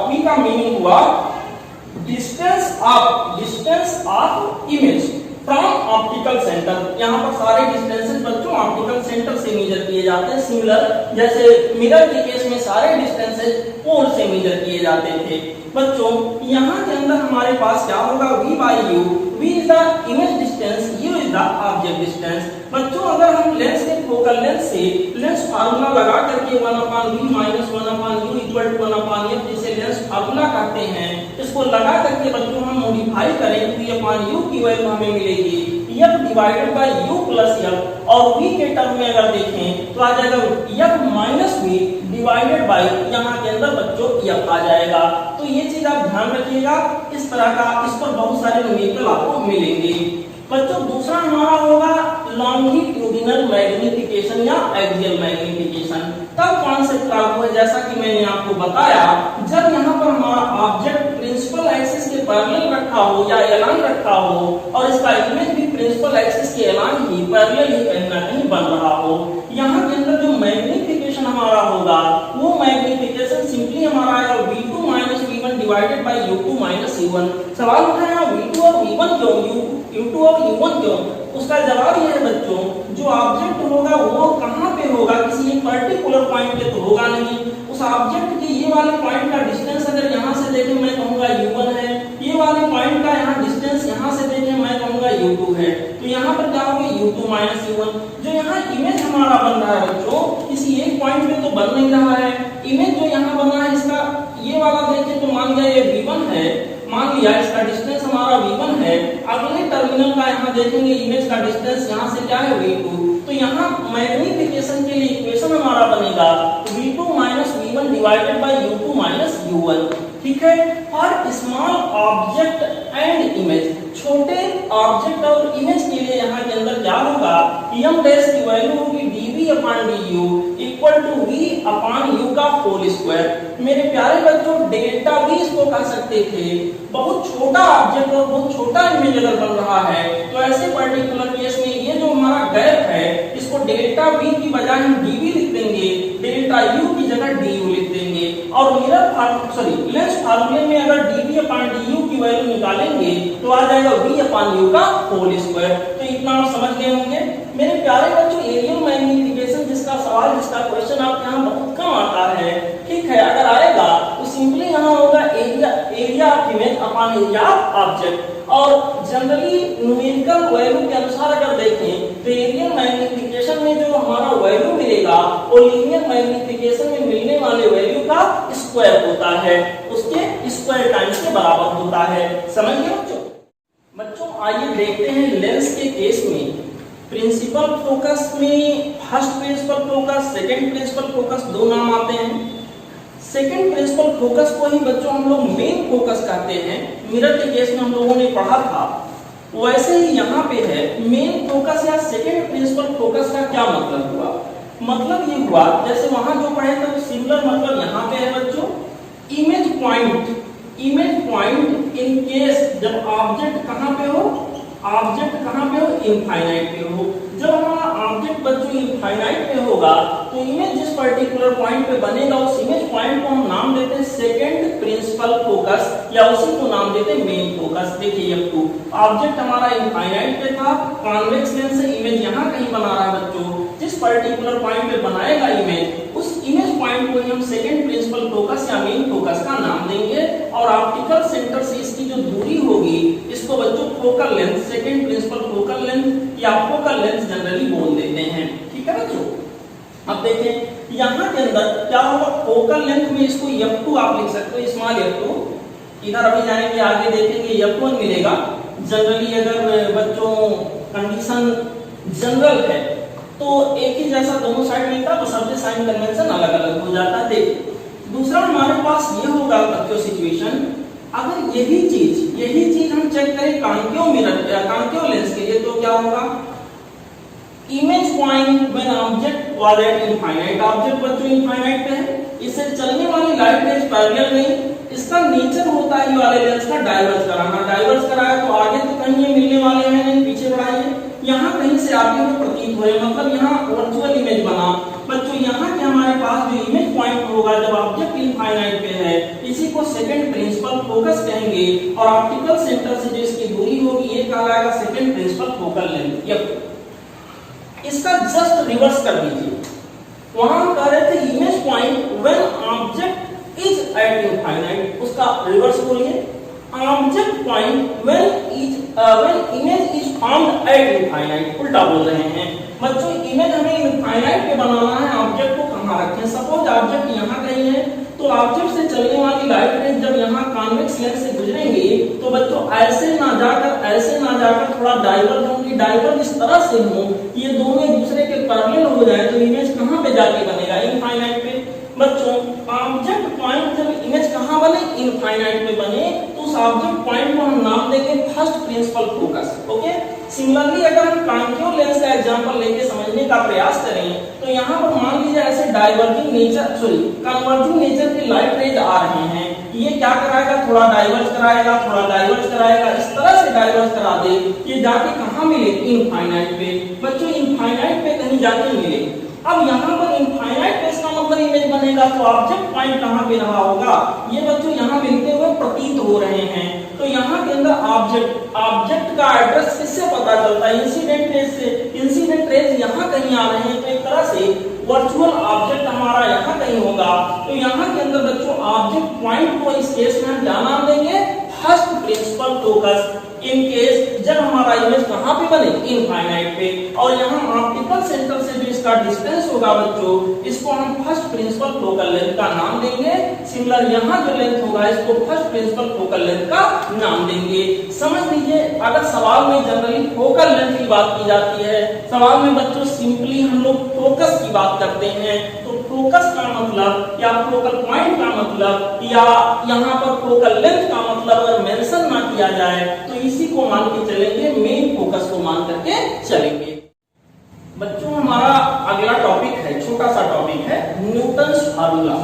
v का मीनिंग हुआ distance of image from optical centre. यहाँ पर सारे डिस्टेंसेस बच्चों ऑप्टिकल सेंटर से मेजर किए जाते हैं, सिमिलर जैसे मिरर के केस में सारे डिस्टेंसेस पोल से मेजर किए जाते थे। बच्चों यहाँ के अंदर हमारे पास क्या होगा, v by u, v is the image distance, u is the object distance। बच्चों अगर हम लेंस के फोकल लेंथ से लेंस फार्मूला लगा करके 1/v minus 1/u equal to 1/f जिसे लेंस फार्मूला कहते हैं, इसको लगा करके बच्चों हम मॉडिफाई करें तो v/u की वैल्यू हमें मिलेगी f divided by u plus f, और v के टर्म में अगर देखें तो आ जाएगा f minus v divided by यहाँ के अंदर बच्चों f आ जाएगा। तो ये चीज आप ध्यान रखिएगा, इस तरह का इस पर बहुत सारे न्यूमेरिकल आपको मिलेंगे। बच्चों दूसरा हमारा होगा लॉन्गिट्यूडिनल मैग्नीफिकेशन या एक्सियल मैग्नीफिकेशन। तब कॉन्सेप्ट लागू है जैसा कि मैंने आपको बताया, जब यहाँ पर हमारा ऑब्जेक्ट प्रिंसिपल एक्सिस के पैरेलल रखा हो या एलान रखा हो और इसका इमेज भी प्रिंसिपल एक्सिस के एलान ही पैरेलल ही कहीं ना कहीं बन रहा हो। यहाँ के अंदर जो मैग्नीफिकेशन हमारा होगा वो मैग्नीफिकेशन सिंपली हमारा आएगा v2 minus v1 divided by u2 minus u1। सवाल उठा है v2 और v1 क्यों, u2 और u1 क्यों? उसका जवाब ये है बच्चों, जो ऑब्जेक्ट होगा वो कहाँ पे होगा, किसी एक पर्टिकुलर पॉइंट पे तो होगा नहीं। उस ऑब्जेक्ट के ये वाले पॉइंट का डिस्टेंस अगर यहाँ से देखें मैं कहूँगा u1 है, ये वाले पॉइंट का यहाँ डिस्टेंस यहाँ से देखें मैं कहूँगा u2 है, तो यहाँ पर क्या होगा u2 माइनस u1। जो यहाँ इमेज हमारा बन रहा है बच्चों किसी एक पॉइंट पे तो बन नहीं रहा है, इमेज जो यहाँ बन रहा है इसका ये वाला देखें तो मान लिया ये v1 है, मान लिया इसका डिस्टेंस हमारा v1 है, अगले टर्मिनल का यहाँ देखेंगे इमेज का डिस्टेंस यहाँ से क्या है v2, तो यहाँ मैग्नीफिकेशन के लिए इक्वेशन हमारा बनेगा v2 minus v1 divided by u2 minus u1। ठीक है, for small object and image, छोटे ऑब्जेक्ट और इमेज के लिए यहाँ के अंदर क्या होगा, m डैश की वैल्यू होगी dv upon du equal to v upon u का होल स्क्वायर। मेरे प्यारे बच्चों डेल्टा v इसको कह सकते थे, बहुत छोटा ऑब्जेक्ट और बहुत छोटा इमेज अगर बन रहा है तो ऐसे पर्टिकुलर केस में ये जो हमारा गैप है इसको डेल्टा v की बजाय हम dv लिख देंगे, डेल्टा u की जगह du लिख देंगे, और मिरर लेंस फार्मूले में अगर dv अपॉन du की वैल्यू निकालेंगे तो आ जाएगा v अपॉन u का होल स्क्वायर। तो इतना आप समझ गए होंगे। मेरे प्यारे बच्चों एरियल मैग्नीफिकेशन जिसका सवाल जिसका क्वेश्चन आप यहाँ बहुत कम आता है, ठीक है, अगर आएगा तो सिंपली यहाँ होगा area of image upon area of object. और जनरली न्यूमेरिकल वैल्यू के अनुसार अगर देखें तो एरियल मैग्नीफिकेशन में जो हमारा वैल्यू मिलेगा वो लीनियर मैग्नीफिकेशन में मिलने वाले वैल्यू का स्क्वायर होता है, उसके स्क्वायर टाइम्स के बराबर होता है। समझ गए बच्चों? आइए देखते हैं लेंस के केस में प्रिंसिपल फोकस में first principal focus, second principal focus दो नाम आते हैं। सेकंड प्रिंसिपल फोकस को ही बच्चों हम लोग मेन फोकस कहते हैं। मिरर के केस में हम लोगों ने पढ़ा था, वैसे ही यहाँ पे है मेन फोकस या सेकंड प्रिंसिपल फोकस का क्या मतलब हुआ। मतलब ये हुआ जैसे वहां जो पढ़े थे सिमिलर मतलब यहाँ पे है बच्चों, इमेज पॉइंट इन केस जब ऑब्जेक्ट कहाँ पे हो, ऑब्जेक्ट कहाँ पे हो, इनफाइनाइट पे हो। जब हमारा ऑब्जेक्ट बच्चों इनफाइनाइट पे होगा तो इमेज जिस पर्टिकुलर पॉइंट पे बनेगा उस इमेज पॉइंट को हम नाम देते हैं सेकंड प्रिंसिपल फोकस या उसी को नाम देते हैं मेन फोकस। देखिए F2 ऑब्जेक्ट हमारा इनफाइनाइट पे था, कॉन्वेक्स लेंस से इमेज यहाँ कहीं बना रहा है बच्चों, जिस पर्टिकुलर पॉइंट पे बनाएगा इमेज उस इमेज पॉइंट को ही हम सेकंड प्रिंसिपल फोकस या मेन फोकस का नाम देंगे। और ऑप्टिकल सेंटर से इसकी जो दूरी होगी इसको बच्चों focal length, second principal focal length या फोकल लेंथ जनरली बोल देते हैं। ठीक है बच्चों। अब देखें यहाँ के अंदर क्या होगा, फोकल लेंथ में इसको F2 आप लिख सकते हो, स्मॉल F2। इधर अभी जाएंगे आगे देखेंगे F1 मिलेगा। जनरली अगर बच्चों कंडीशन जनरल है तो एक ही जैसा दोनों साइड मिलता है, बस सबसे साइन कन्वेंशन अलग अलग हो जाता है। देखिए दूसरा हमारे पास ये होगा बच्चों सिचुएशन, अगर यही चीज हम चेक करें कॉन्केव मिरर या कॉन्केव लेंस के लिए तो क्या होगा, image point when object was at infinite, object बच्चों इनफाइनाइट पे है, इससे चलने वाली लाइट रेज पैरेलल नहीं, इसका नेचर होता है ये वाले लेंस का डाइवर्ज कराना। डाइवर्ज कराया तो आगे तो कहीं ये मिलने वाले हैं नहीं, पीछे बढ़ाइए, यहाँ कहीं से आगे में प्रतीत हो रहे, मतलब यहाँ वर्चुअल इमेज बना बच्चों। यहाँ के हमारे पास जो इमेज पॉइंट होगा जब ऑब्जेक्ट इनफाइनाइट पे है इसी को सेकंड प्रिंसिपल फोकस कहेंगे और ऑप्टिकल सेंटर से जो इसकी दूरी होगी ये कहलाएगा सेकंड प्रिंसिपल फोकल लेंथ। इसका जस्ट रिवर्स कर दीजिए, वहां कह रहे थे image point when object is eight infinite, उसका रिवर्स बोलिए object point when image is found at infinite. उल्टा बोल रहे हैं बच्चों, इमेज हमें इनफाइनाइट पे बनाना है, ऑब्जेक्ट को कहां रखें। सपोज ऑब्जेक्ट यहां कहीं है तो ऑब्जेक्ट से चलने वाली लाइट रेज जब यहां कॉन्वेक्स लेंस से गुजरेंगे तो बच्चों ऐसे ना जाकर थोड़ा डाइवर्ज होंगी। डाइवर्ज इस तरह से हो ये दोनों एक दूसरे के पैरेलल हो जाए तो इमेज कहां पे जाके बनेगा, इनफाइनाइट पे। बच्चों ऑब्जेक्ट पॉइंट जब इमेज कहां बने, इनफाइनाइट पे बने, तो उस ऑब्जेक्ट पॉइंट को हम नाम देंगे first principal focus. Okay. Similarly अगर हम कॉन्केव लेंस का एग्जांपल लेके समझने का प्रयास करें तो यहाँ पर मान लीजिए ऐसे कन्वर्जिंग नेचर की लाइट रेज आ रहे हैं, ये क्या कराएगा, थोड़ा डाइवर्ज कराएगा, इस तरह से डाइवर्ज करा दे, ये जाके कहाँ मिले, इनफाइनाइट पे। बच्चों इनफाइनाइट पे कहीं जाके मिले। अब यहाँ पर इनफाइनाइट पे इसका मतलब इमेज बनेगा तो ऑब्जेक्ट पॉइंट कहाँ पे रहा होगा, ये बच्चों यहाँ मिलते हुए प्रतीत हो रहे हैं। तो यहाँ के अंदर ऑब्जेक्ट का एड्रेस किससे पता चलता है, इंसिडेंट रेज से। इंसिडेंट रेज यहाँ कहीं आ रहे हैं तो एक तरह से वर्चुअल ऑब्जेक्ट हमारा यहाँ कहीं होगा। तो यहाँ के अंदर बच्चों ऑब्जेक्ट पॉइंट को इस केस में क्या नाम देंगे, फर्स्ट प्रिंसिपल फोकस। इन केस जब हमारा इमेज कहाँ पे बने, इनफाइनाइट पे, और यहाँ ऑप्टिकल सेंटर से जो इसका डिस्टेंस होगा बच्चों इसको हम फर्स्ट प्रिंसिपल फोकल लेंथ का नाम देंगे। सिमिलर यहाँ जो लेंथ होगा इसको फर्स्ट प्रिंसिपल फोकल लेंथ का नाम देंगे। समझ लीजिए अगर सवाल में जनरली फोकल लेंथ की बात की जाती है, सवाल में बच्चों सिंपली हम लोग फोकस की बात करते हैं, तो फोकस का मतलब या फोकल पॉइंट का मतलब या यहाँ पर फोकल लेंथ का मतलब अगर मेंशन ना किया जाए तो इसी को मान के चलेंगे, मेन फोकस को मान करके चलेंगे। बच्चों हमारा अगला टॉपिक है, छोटा सा टॉपिक है, न्यूटन्स फार्मूला।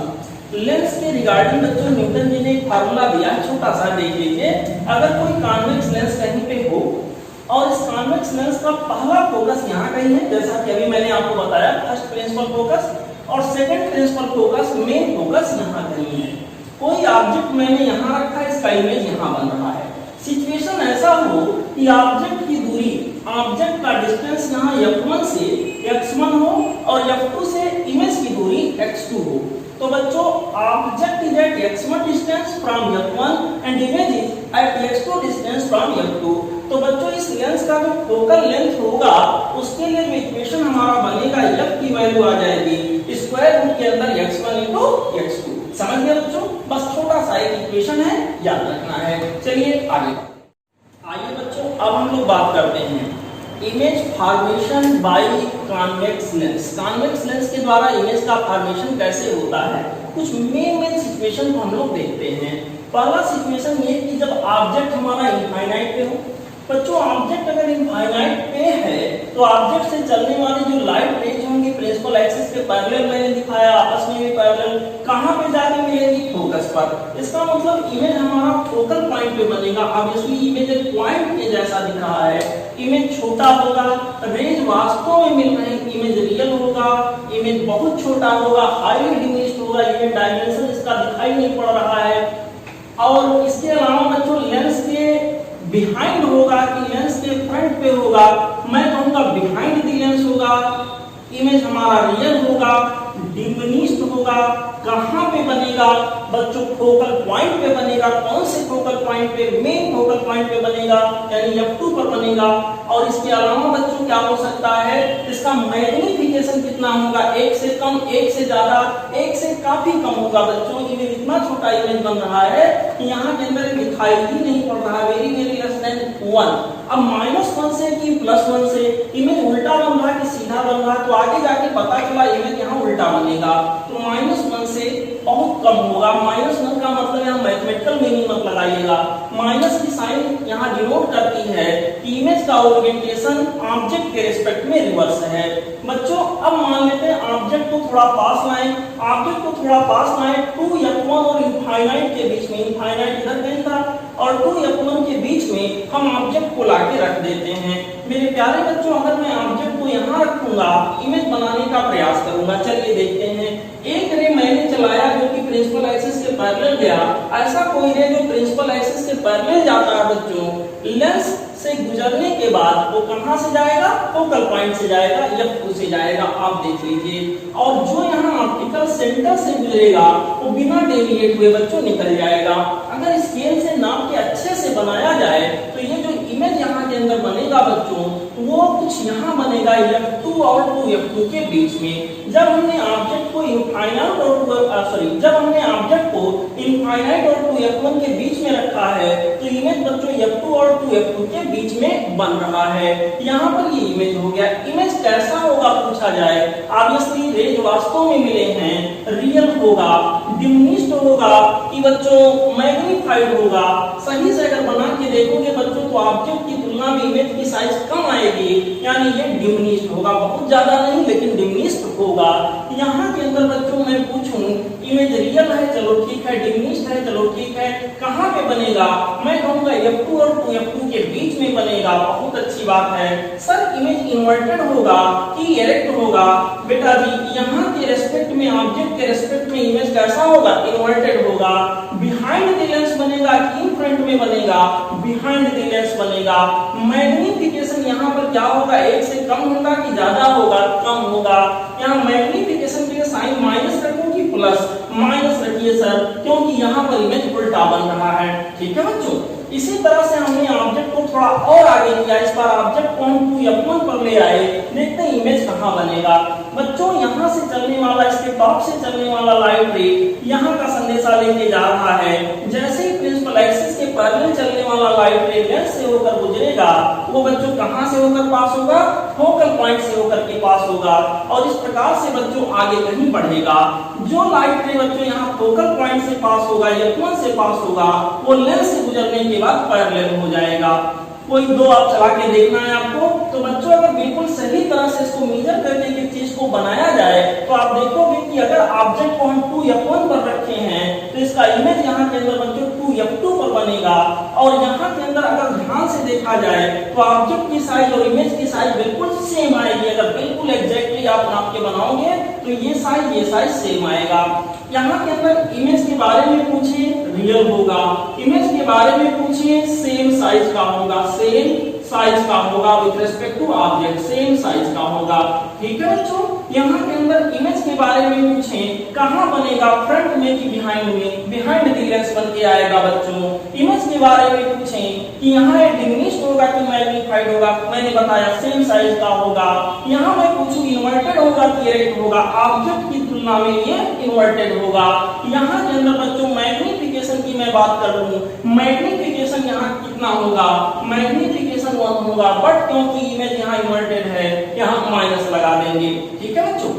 लेंस के रिगार्डिंग बच्चों न्यूटन जी ने एक फार्मूला दिया है, छोटा सा देख लीजिए। अगर कोई कॉन्वेक्स लेंस कहीं पे हो और इस कॉन्वेक्स लेंस का पहला फोकस यहाँ कहीं है, जैसा कि अभी मैंने आपको बताया फर्स्ट प्रिंसिपल फोकस, और second principal focus main focus यहाँ कहीं है। कोई ऑब्जेक्ट मैंने यहाँ रखा है, इसका इमेज यहाँ बन रहा है। सिचुएशन ऐसा हो कि ऑब्जेक्ट की दूरी, ऑब्जेक्ट का डिस्टेंस यहाँ F1 से x1 हो और F2 से इमेज की दूरी x2 हो। तो बच्चों object is at x1 distance from F1 and image is at x2 distance from F2। तो बच्चों इस लेंस का जो फोकल लेंथ होगा उसके लिए जो इक्वेशन हमारा बनेगा, f की वैल्यू आ जाएगी स्क्वायर रूट के अंदर x1 into x2। समझ गए बच्चों, बस छोटा सा एक इक्वेशन है, याद रखना है। चलिए आगे। आइए बच्चों अब हम लोग बात करते हैं image formation by convex lens. Convex lens के द्वारा इमेज का फॉर्मेशन कैसे होता है, कुछ मेन सिचुएशन को हम लोग देखते हैं। पहला सिचुएशन ये कि जब ऑब्जेक्ट हमारा इनफाइनाइट पे हो। बच्चों ऑब्जेक्ट अगर इनफाइनाइट पे है तो ऑब्जेक्ट से चलने वाली जो लाइट रेज होंगी प्रिंसिपल एक्सिस के पैरेलल मैंने दिखाया, आपस में भी पैरेलल, कहां पे जाके मिलेंगी, फोकस पर। इसका मतलब इमेज हमारा फोकल पॉइंट पे बनेगा। ऑब्वियसली इमेज एक पॉइंट के जैसा दिख रहा है, इमेज छोटा होगा, रेज वास्तव में मिल रहे हैं, इमेज रियल होगा, इमेज बहुत छोटा होगा, हाईली डिमिनिश्ड होगा, इमेज डायमेंशन इसका दिखाई नहीं पड़ रहा है। और इसके अलावा बच्चों लेंस के बिहाइंड होगा कि लेंस के फ्रंट पे होगा, मैं कहूंगा बिहाइंड द लेंस होगा, इमेज हमारा रियल होगा, डिमिनिश्ड होगा। कहां पे बनेगा बच्चों, फोकल पॉइंट पे बनेगा। कौन से फोकल पॉइंट पे, मेन फोकल पॉइंट पे बनेगा, यानी F2 पर बनेगा। और इसके अलावा बच्चों क्या हो सकता है, इसका मैग्निफिकेशन कितना होगा, 1 से कम, 1 से ज्यादा, 1 से काफी कम होगा। बच्चों इमेज इतना छोटा इमेज बन रहा है कि यहाँ के अंदर दिखाई ही नहीं पड़ रहा है, वेरी वेरी लेस देन 1। अब -1 से कि +1 से इमेज उल्टा बन रहा है कि सीधा बन रहा है, तो आगे जाके पता चला इमेज यहाँ उल्टा बनेगा। तो -1 से बहुत कम होगा। -1 का मतलब यहाँ मैथमेटिकल मीनिंग मत लगाइएगा, माइनस की साइन यहाँ डिनोट करती है कि इमेज का ओरिएंटेशन ऑब्जेक्ट के रिस्पेक्ट में रिवर्स है। बच्चों अब मान लेते हैं ऑब्जेक्ट को थोड़ा पास लाएं, ऑब्जेक्ट को थोड़ा पास लाएं 2F1 और इनफाइनाइट के बीच में, इनफाइनाइट इधर कहीं था और 2F1 के बीच में हम ऑब्जेक्ट को लाके रख देते हैं। मेरे प्यारे बच्चों अगर मैं ऑब्जेक्ट को यहाँ रखूंगा, इमेज बनाने का प्रयास करूंगा, चलिए देखते हैं। एक रे मैंने चलाया जो कि प्रिंसिपल एक्सिस के पैरेलल गया। ऐसा कोई रे जो प्रिंसिपल एक्सिस के पैरेलल जाता है बच्चों, लेंस से गुजरने के बाद वो कहां से जाएगा, फोकल पॉइंट से जाएगा, F2 से जाएगा, आप देख लीजिए। और जो यहाँ ऑप्टिकल सेंटर से गुजरेगा वो बिना डेविएट हुए बच्चों निकल जाएगा। अगर स्केल से नाप के अच्छे से बनाया जाए तो ये जो इमेज यहाँ के अंदर बनेगा बच्चों, वो कुछ यहाँ बनेगा F2 और 2F2 के बीच में। जब हमने ऑब्जेक्ट को इनफाइनाइट और 2F1 के बीच में रखा है तो इमेज बच्चों F2 और 2F2 के बीच में बन रहा है। यहाँ पर ये इमेज हो गया। इमेज कैसा होगा पूछा जाए, ऑब्वियसली रेज वास्तव में मिले हैं, रियल होगा, डिमिनिश्ड होगा कि बच्चों मैग्नीफाइड होगा। सही से अगर बना के देखोगे बच्चों तो ऑब्जेक्ट की तुलना में इमेज की साइज कम आएगी, यानी ये डिमिनिश्ड होगा, बहुत ज्यादा नहीं लेकिन डिमिनिश्ड होगा। यहाँ के अंदर बच्चों मैं पूछूं इमेज रियल है, चलो ठीक है, डिमिनिश्ड है, चलो ठीक है, कहाँ पे बनेगा, मैं कहूंगा F2 और 2F2 के बीच में बनेगा, बहुत अच्छी बात है। सर इमेज इन्वर्टेड होगा कि इरेक्ट होगा, बेटा जी यहाँ के रेस्पेक्ट में, ऑब्जेक्ट के रेस्पेक्ट में इमेज कैसा होगा, इन्वर्टेड होगा। बिहाइंड द लेंस बनेगा कि इन फ्रंट में बनेगा, बिहाइंड द लेंस बनेगा। मैग्निफिकेशन यहाँ पर क्या होगा, 1 से कम होगा कि ज्यादा होगा, कम होगा। यहाँ मैग्निफिकेशन के लिए साइन माइनस रखूं कि प्लस, माइनस रखिए सर, क्योंकि यहाँ पर इमेज उल्टा बन रहा है। ठीक है बच्चों, इसी तरह से हमने ऑब्जेक्ट को थोड़ा और आगे किया। इस बार ऑब्जेक्ट को हम 2F1 पर ले आए, देखते हैं इमेज कहाँ बनेगा। बच्चों यहाँ से चलने वाला, इसके टॉप से चलने वाला लाइट रे यहाँ का संदेशा लेके जा रहा है। जैसे ही प्रिंसिपल एक्सिस के पैरेलल चलने वाला लाइट रे लेंस से होकर गुजरेगा, वो बच्चों कहाँ से होकर पास होगा, फोकल पॉइंट से होकर के पास होगा और इस प्रकार से बच्चों आगे कहीं बढ़ेगा। जो लाइट रे बच्चों यहाँ फोकल पॉइंट से पास होगा, F1 से पास होगा, वो लेंस से गुजरने के बाद पैरेलल हो जाएगा। कोई दो आप चला के देखना है आपको। तो बच्चों अगर बिल्कुल सही तरह से इसको मेजर करके की चीज को बनाया जाए तो आप देखोगे कि अगर ऑब्जेक्ट को हम 2F1 पर रखे हैं तो इसका इमेज यहाँ के अंदर बच्चों 2F2 पर बनेगा। और यहाँ के अंदर अगर ध्यान से देखा जाए तो ऑब्जेक्ट की साइज और इमेज की साइज बिल्कुल सेम आएगी। अगर बिल्कुल एग्जैक्टली आप नाप के बनाओगे तो ये साइज सेम आएगा। यहाँ के अंदर इमेज के बारे में पूछिए, रियल होगा। इमेज के बारे में पूछिए, सेम साइज का होगा, सेम साइज का होगा with respect to object, same size का होगा। ठीक है बच्चों, यहाँ के अंदर इमेज के बारे में पूछें, कहाँ बनेगा, फ्रंट में कि बिहाइंड में, बिहाइंड द लेंस बन के आएगा बच्चों। इमेज के बारे में पूछें कि यहाँ ये डिमिनिश्ड होगा कि मैग्नीफाइड होगा, मैंने बताया सेम साइज का होगा। यहाँ मैं पूछूं इन्वर्टेड होगा कि इरेक्ट होगा, ऑब्जेक्ट की तुलना में ये इन्वर्टेड होगा। यहाँ के अंदर बच्चों मैग्निफिकेशन की मैं बात कर लूं, मैग्निफिकेशन यहाँ कितना होगा, मैग्निफिकेशन सिचुएशन 1 होगा, बट क्योंकि इमेज यहाँ इन्वर्टेड है यहाँ माइनस लगा देंगे। ठीक है बच्चों,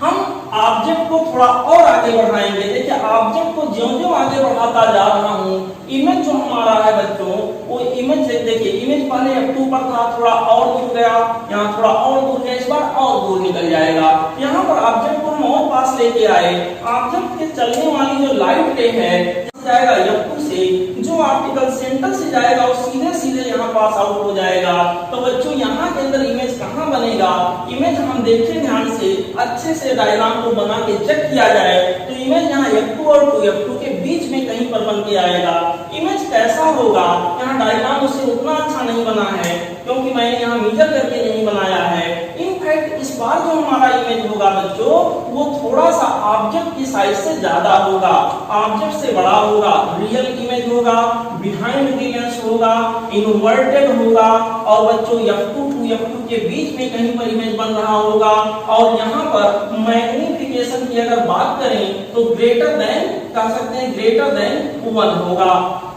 हम ऑब्जेक्ट को थोड़ा और आगे बढ़ाएंगे। देखिए ऑब्जेक्ट को ज्यों-ज्यों आगे बढ़ाता जा रहा हूं, इमेज जो हमारा है बच्चों, वो इमेज देखिए, इमेज पहले F2 पर था, थोड़ा और दूर गया, यहाँ थोड़ा और दूर गया, इस बार और दूर निकल जाएगा। यहाँ पर ऑब्जेक्ट को हम और पास लेके आए, ऑब्जेक्ट के चलने वाली जो लाइट रे है जाएगा F2 से, जो ऑप्टिकल सेंटर से जाएगा वो सीधे सीधे यहाँ पास आउट हो जाएगा। तो बच्चों यहाँ के अंदर इमेज कहाँ बनेगा, इमेज हम देखें ध्यान से, अच्छे से डायग्राम को बना के चेक किया जाए तो इमेज यहाँ F2 और 2F2 के बीच में कहीं पर बन के आएगा। इमेज कैसा होगा, यहाँ डायग्राम उसे उतना अच्छा नहीं बना है क्योंकि मैंने यहाँ मेजर करके नहीं बनाया है। इनफैक्ट इस बार जो हमारा इमेज होगा बच्चों, वो थोड़ा सा ऑब्जेक्ट की साइज से ज्यादा होगा, ऑब्जेक्ट से बड़ा होगा, रियल इमेज होगा, बिहाइंड द लेंस होगा, इन्वर्टेड होगा और बच्चों F2 2F2 के बीच में कहीं पर इमेज बन रहा होगा। और यहाँ पर मैग्निफिकेशन की अगर बात करें तो ग्रेटर देन कह सकते हैं, ग्रेटर देन 1 होगा,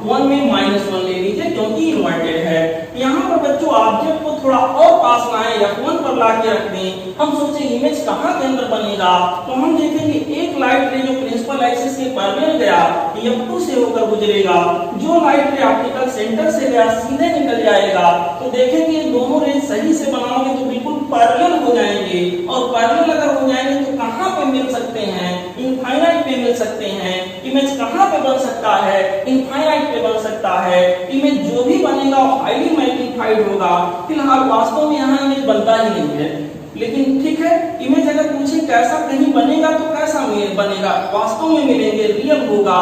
1 में -1 ले लीजिए क्योंकि इन्वर्टेड है। यहाँ पर बच्चों ऑब्जेक्ट को थोड़ा और पास लाएं, F1 पर ला के रख दें, हम सोचे इमेज कहाँ के अंदर बनेगा, तो हम देखेंगे एक लाइट रे जो प्रिंसिपल एक्सिस के पैरेलल गया F2 से होकर गुजरेगा, जो लाइट रे ऑप्टिकल सेंटर से गया सीधे निकल जाएगा। तो देखेंगे दोनों रे सही से बनाओगे तो बिल्कुल पैरेलल हो जाएंगे, और पैरेलल अगर हो जाएंगे तो कहाँ पे मिल सकते हैं, इनफाइनाइट पे मिल सकते हैं। इमेज कहाँ पे बन सकता है, इनफाइनाइट पे बन सकता है। इमेज जो भी बनेगा वो हाईली मैग्नीफाइड होगा। फिलहाल वास्तव में यहाँ इमेज बनता ही नहीं है, लेकिन ठीक है, इमेज अगर पूछे कैसा कहीं बनेगा तो कैसा बनेगा, वास्तव में मिलेंगे, रियल होगा,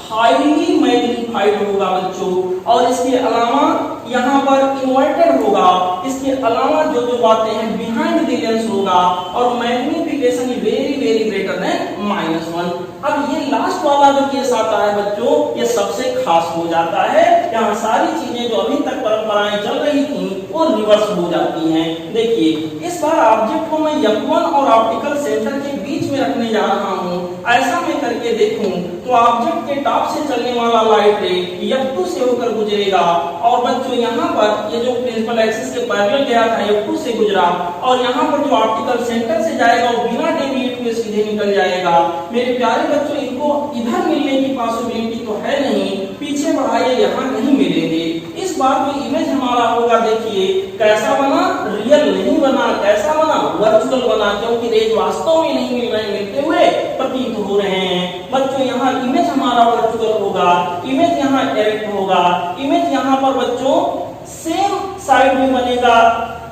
हाईली मैग्नीफाइड होगा बच्चों। और इसके अलावा यहाँ पर इन्वर्टेड होगा, इसके अलावा जो जो बातें हैं बिहाइंड द लेंस होगा, और magnification very very greater than -1। अब ये लास्ट वाला जो केस आता है बच्चों, ये सबसे खास हो जाता है। यहाँ सारी चीजें जो अभी तक परंपराएं चल रही थी वो रिवर्स हो जाती हैं। देखिए इस बार ऑब्जेक्ट को मैं F1 और ऑप्टिकल सेंटर के बीच में रखने जा रहा हूँ। ऐसा मैं करके देखूं तो ऑब्जेक्ट के टॉप से चलने वाला लाइट रे F2 से होकर गुजरेगा, और बच्चों यहाँ पर ये जो प्रिंसिपल एक्सिस के पैरेलल गया था F2 से गुजरा, और यहाँ पर जो ऑप्टिकल सेंटर से जाएगा वो बिना डेविएट हुए सीधे निकल जाएगा। मेरे प्यारे बच्चों, इनको इधर मिलने की पॉसिबिलिटी तो है नहीं, पीछे बढ़ाइए, यहाँ नहीं मिलेंगे। इस बार जो इमेज हमारा होगा देखिए कैसा बना, रियल नहीं बना, कैसा बना, वर्चुअल बना, क्योंकि रेज वास्तव में नहीं मिल रहे, मिलते हुए प्रतीत हो रहे हैं। बच्चों यहाँ इमेज हमारा वर्चुअल होगा, इमेज यहाँ डायरेक्ट होगा, इमेज यहाँ पर बच्चों सेम साइड में बनेगा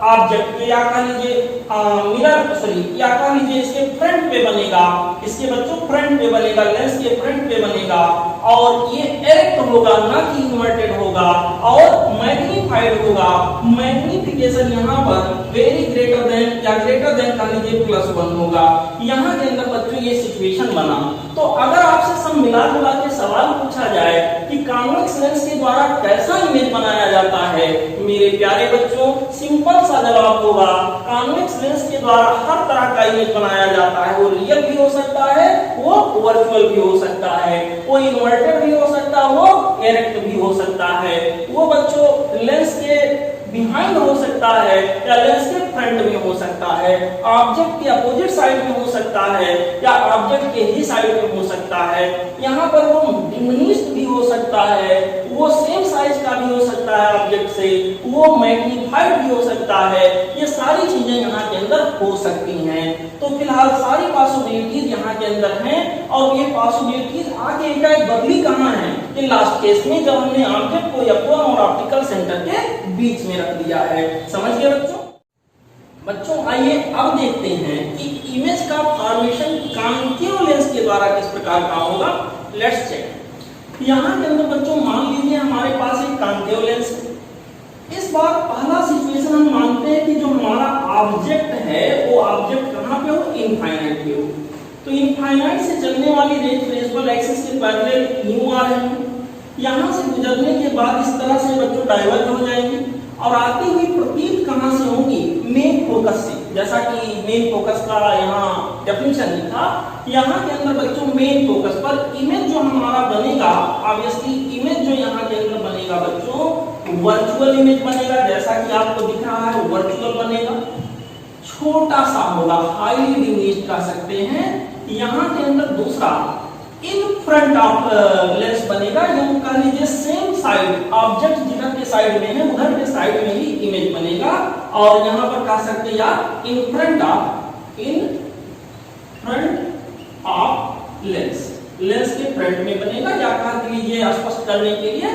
ऑब्जेक्ट के, या कह लीजिए मिरर सॉरी या कह लीजिए इसके फ्रंट पे बनेगा, इसके बच्चों फ्रंट पे बनेगा, लेंस के फ्रंट पे बनेगा, और ये डायरेक्ट होगा ना कि इन्वर्टेड होगा, और मैग्नीफाइड होगा। मैग्निफिकेशन यहाँ पर वेरी ग्रेटर देन या ग्रेटर देन कह लीजिए +1 होगा। यहाँ के अंदर बच्चों ये सिचुएशन बना। तो अगर आपसे सब मिला जुला के सवाल पूछा जाए कि कॉन्वेक्स लेंस के द्वारा कैसा इमेज बनाया जाता है, मेरे प्यारे बच्चों सिंपल सा जवाब होगा, कॉन्वेक्स लेंस के द्वारा हर तरह का इमेज बनाया जाता है। वो रियल भी हो सकता है, वो वर्चुअल भी हो सकता है, वो इन्वर्टेड भी हो सकता है, वो डायरेक्ट भी हो सकता है, वो बच्चों लेंस के बिहाइंड हो सकता है या लेंस के फ्रंट में हो सकता है, ऑब्जेक्ट के अपोजिट साइड में हो सकता है या ऑब्जेक्ट के ही साइड में हो सकता है। यहाँ पर वो डिमिनिश्ड भी हो सकता है, वो सेम साइज का भी हो सकता है ऑब्जेक्ट से, वो मैग्नीफाइड भी हो सकता है। ये सारी चीजें यहाँ के अंदर हो सकती हैं। तो फिलहाल सारी पॉसिबिलिटीज यहाँ के अंदर हैं, और ये पॉसिबिलिटीज आगे एक बदली कहाँ है कि लास्ट केस में जब हमने ऑब्जेक्ट को F1 और ऑप्टिकल सेंटर के बीच में रख दिया है। समझ गए बच्चों? बच्चों आइए अब देखते हैं कि इमेज का फॉर्मेशन कॉन्केव लेंस के द्वारा किस प्रकार का होगा। Let's check. यहाँ के अंदर बच्चों मान लीजिए हमारे पास एक कॉन्केव लेंस है। इस बार पहला सिचुएशन हम मानते हैं कि जो हमारा ऑब्जेक्ट है वो ऑब्जेक्ट कहाँ पे हो, इनफाइनाइट पे हो। तो इनफाइनाइट से चलने वाली रेज प्रिंसिपल एक्सिस के पैरेलल यूं आ रही है, यहाँ से गुजरने के बाद इस तरह से बच्चों डाइवर्ज हो जाएंगी और आती हुई प्रतीत कहाँ से होंगी, मेन फोकस से। जैसा कि मेन फोकस का यहाँ डेफिनेशन लिखा, यहाँ के अंदर बच्चों मेन फोकस पर इमेज जो हमारा बनेगा, ऑब्वियसली इमेज जो यहाँ के अंदर बनेगा बच्चों वर्चुअल इमेज बनेगा, जैसा कि आपको दिख रहा है वर्चुअल बनेगा, छोटा सा होगा, हाईली डिमिनिश्ड कह सकते हैं। यहाँ के अंदर दूसरा इन फ्रंट ऑफ लेंस बनेगा, यूं कह लीजिए सेम साइड, ऑब्जेक्ट जिधर के साइड में है उधर के साइड में ही इमेज बनेगा। और यहाँ पर कह सकते हैं यार in front of lens, lens के फ्रंट में बनेगा, या कह लीजिए स्पष्ट करने के लिए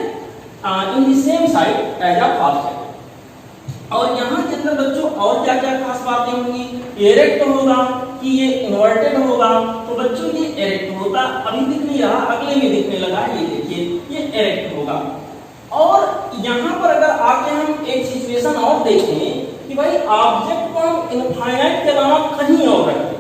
in the same side as a object. और यहाँ के अंदर बच्चों और क्या क्या खास बातें होंगी, एरेक्ट होगा कि ये इन्वर्टेड होगा। तो बच्चों ये एरेक्ट होगा, अभी दिख नहीं रहा, अगले में दिखने लगा, ये देखिए ये एरेक्ट होगा। और यहाँ पर अगर आके हम एक सिचुएशन और देखें कि भाई ऑब्जेक्ट को हम इनफाइनाइट के अलावा कहीं और रखें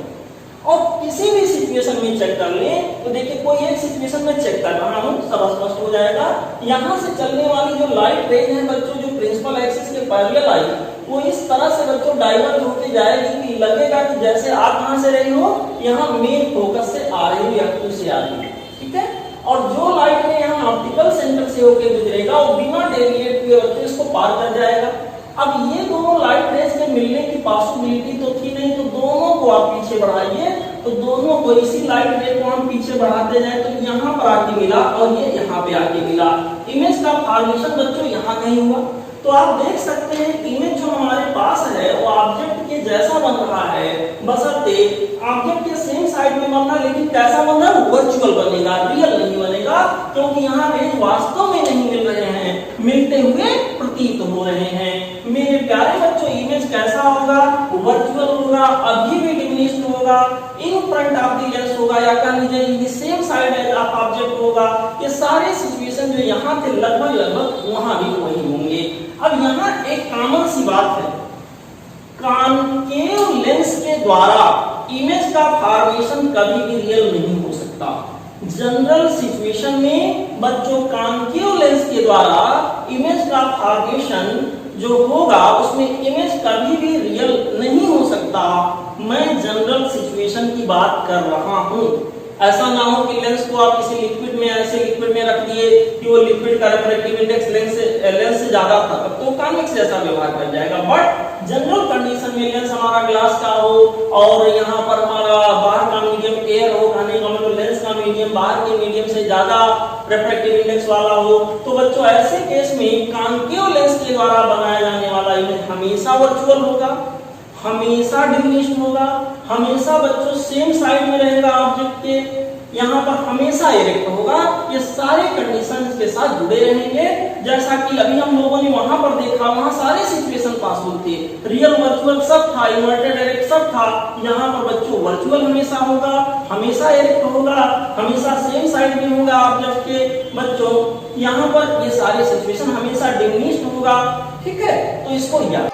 और किसी भी सिचुएशन में चेक कर लें, तो देखिए कोई एक सिचुएशन में चेक कर रहा हूं, सब स्पष्ट हो जाएगा। यहाँ से चलने वाली जो लाइट रेज है बच्चों, जो प्रिंसिपल एक्सिस के पैरेलल आई, वो इस तरह से बच्चों डाइवर्ज होते जाएगी कि लगेगा कि जैसे आप कहां से रही हो, यहाँ मेन फोकस से आ रही हो या टू से आ रही हो, ठीक है। और जो लाइट ने यहाँ ऑप्टिकल सेंटर से होकर गुजरेगा वो बिना डेविएट हुए बच्चों इसको पार कर जाएगा। अब ये दोनों लाइट रेज के मिलने की पॉसिबिलिटी तो थी नहीं, तो दोनों को आप पीछे बढ़ाइए, तो दोनों को इसी लाइट रे को हम पीछे बढ़ाते जाए तो यहाँ पर आके मिला और ये यहाँ पे आके मिला। इमेज का फॉर्मेशन बच्चों यहाँ कहीं हुआ। तो आप देख सकते हैं इमेज जो हमारे पास है वो ऑब्जेक्ट के जैसा बन रहा है, बशर्ते ऑब्जेक्ट के सेम साइड में बनना, लेकिन कैसा बन रहा है, वर्चुअल बनेगा, रियल नहीं बनेगा, क्योंकि यहाँ रेज वास्तव में नहीं मिल रहे हैं, मिलते हुए प्रतीत हो रहे हैं। मेरे प्यारे बच्चों इमेज कैसा होगा, वर्चुअल होगा, अभी भी डिमिनिश्ड होगा, in front of the lens होगा, या कह लीजिए in the same side as of object होगा। ये सारे सिचुएशन जो यहाँ थे लगभग वहां भी वही होंगे। अब यहाँ एक कॉमन सी बात है, कॉनकेव लेंस के द्वारा इमेज का फॉर्मेशन कभी भी रियल नहीं हो सकता। जनरल सिचुएशन में बच्चों कॉनकेव लेंस के द्वारा इमेज का फॉर्मेशन जो होगा उसमें इमेज कभी भी रियल नहीं हो सकता। मैं जनरल सिचुएशन की बात कर रहा हूं। ऐसा ना हो कि लेंस को आप किसी लिक्विड में ऐसे लिक्विड में रख दिए कि वो लिक्विड का रिफ्रैक्टिव इंडेक्स लेंस से ज्यादा था, तो कॉन्वेक्स जैसा व्यवहार कर जाएगा। बट जनरल कंडीशन में लेंस हमारा ग्लास का हो और यहाँ पर हमारा बाहर का मीडियम एयर हो, कहने का मतलब लेंस का मीडियम बाहर के मीडियम से ज्यादा रिफ्रैक्टिव इंडेक्स वाला हो, तो बच्चों ऐसे केस में कॉनकेव लेंस के द्वारा बनाया जाने वाला इमेज हमेशा वर्चुअल होगा, हमेशा डिमिनिश्ड होगा, हमेशा बच्चों सेम साइड में रहेगा ऑब्जेक्ट के, यहाँ पर हमेशा इरेक्ट होगा। ये सारे कंडीशंस के साथ जुड़े रहेंगे, जैसा कि अभी हम लोगों ने वहां पर देखा, वहां सारे सिचुएशन पॉसिबल थे, रियल वर्चुअल सब था, इन्वर्टेड इरेक्ट सब था। यहाँ पर बच्चों वर्चुअल हमेशा होगा, हमेशा इरेक्ट होगा, हमेशा सेम साइड में होगा ऑब्जेक्ट के। बच्चों यहाँ पर ये सारे सिचुएशन हमेशा डिमिनिश्ड होगा, ठीक है। तो इसको याद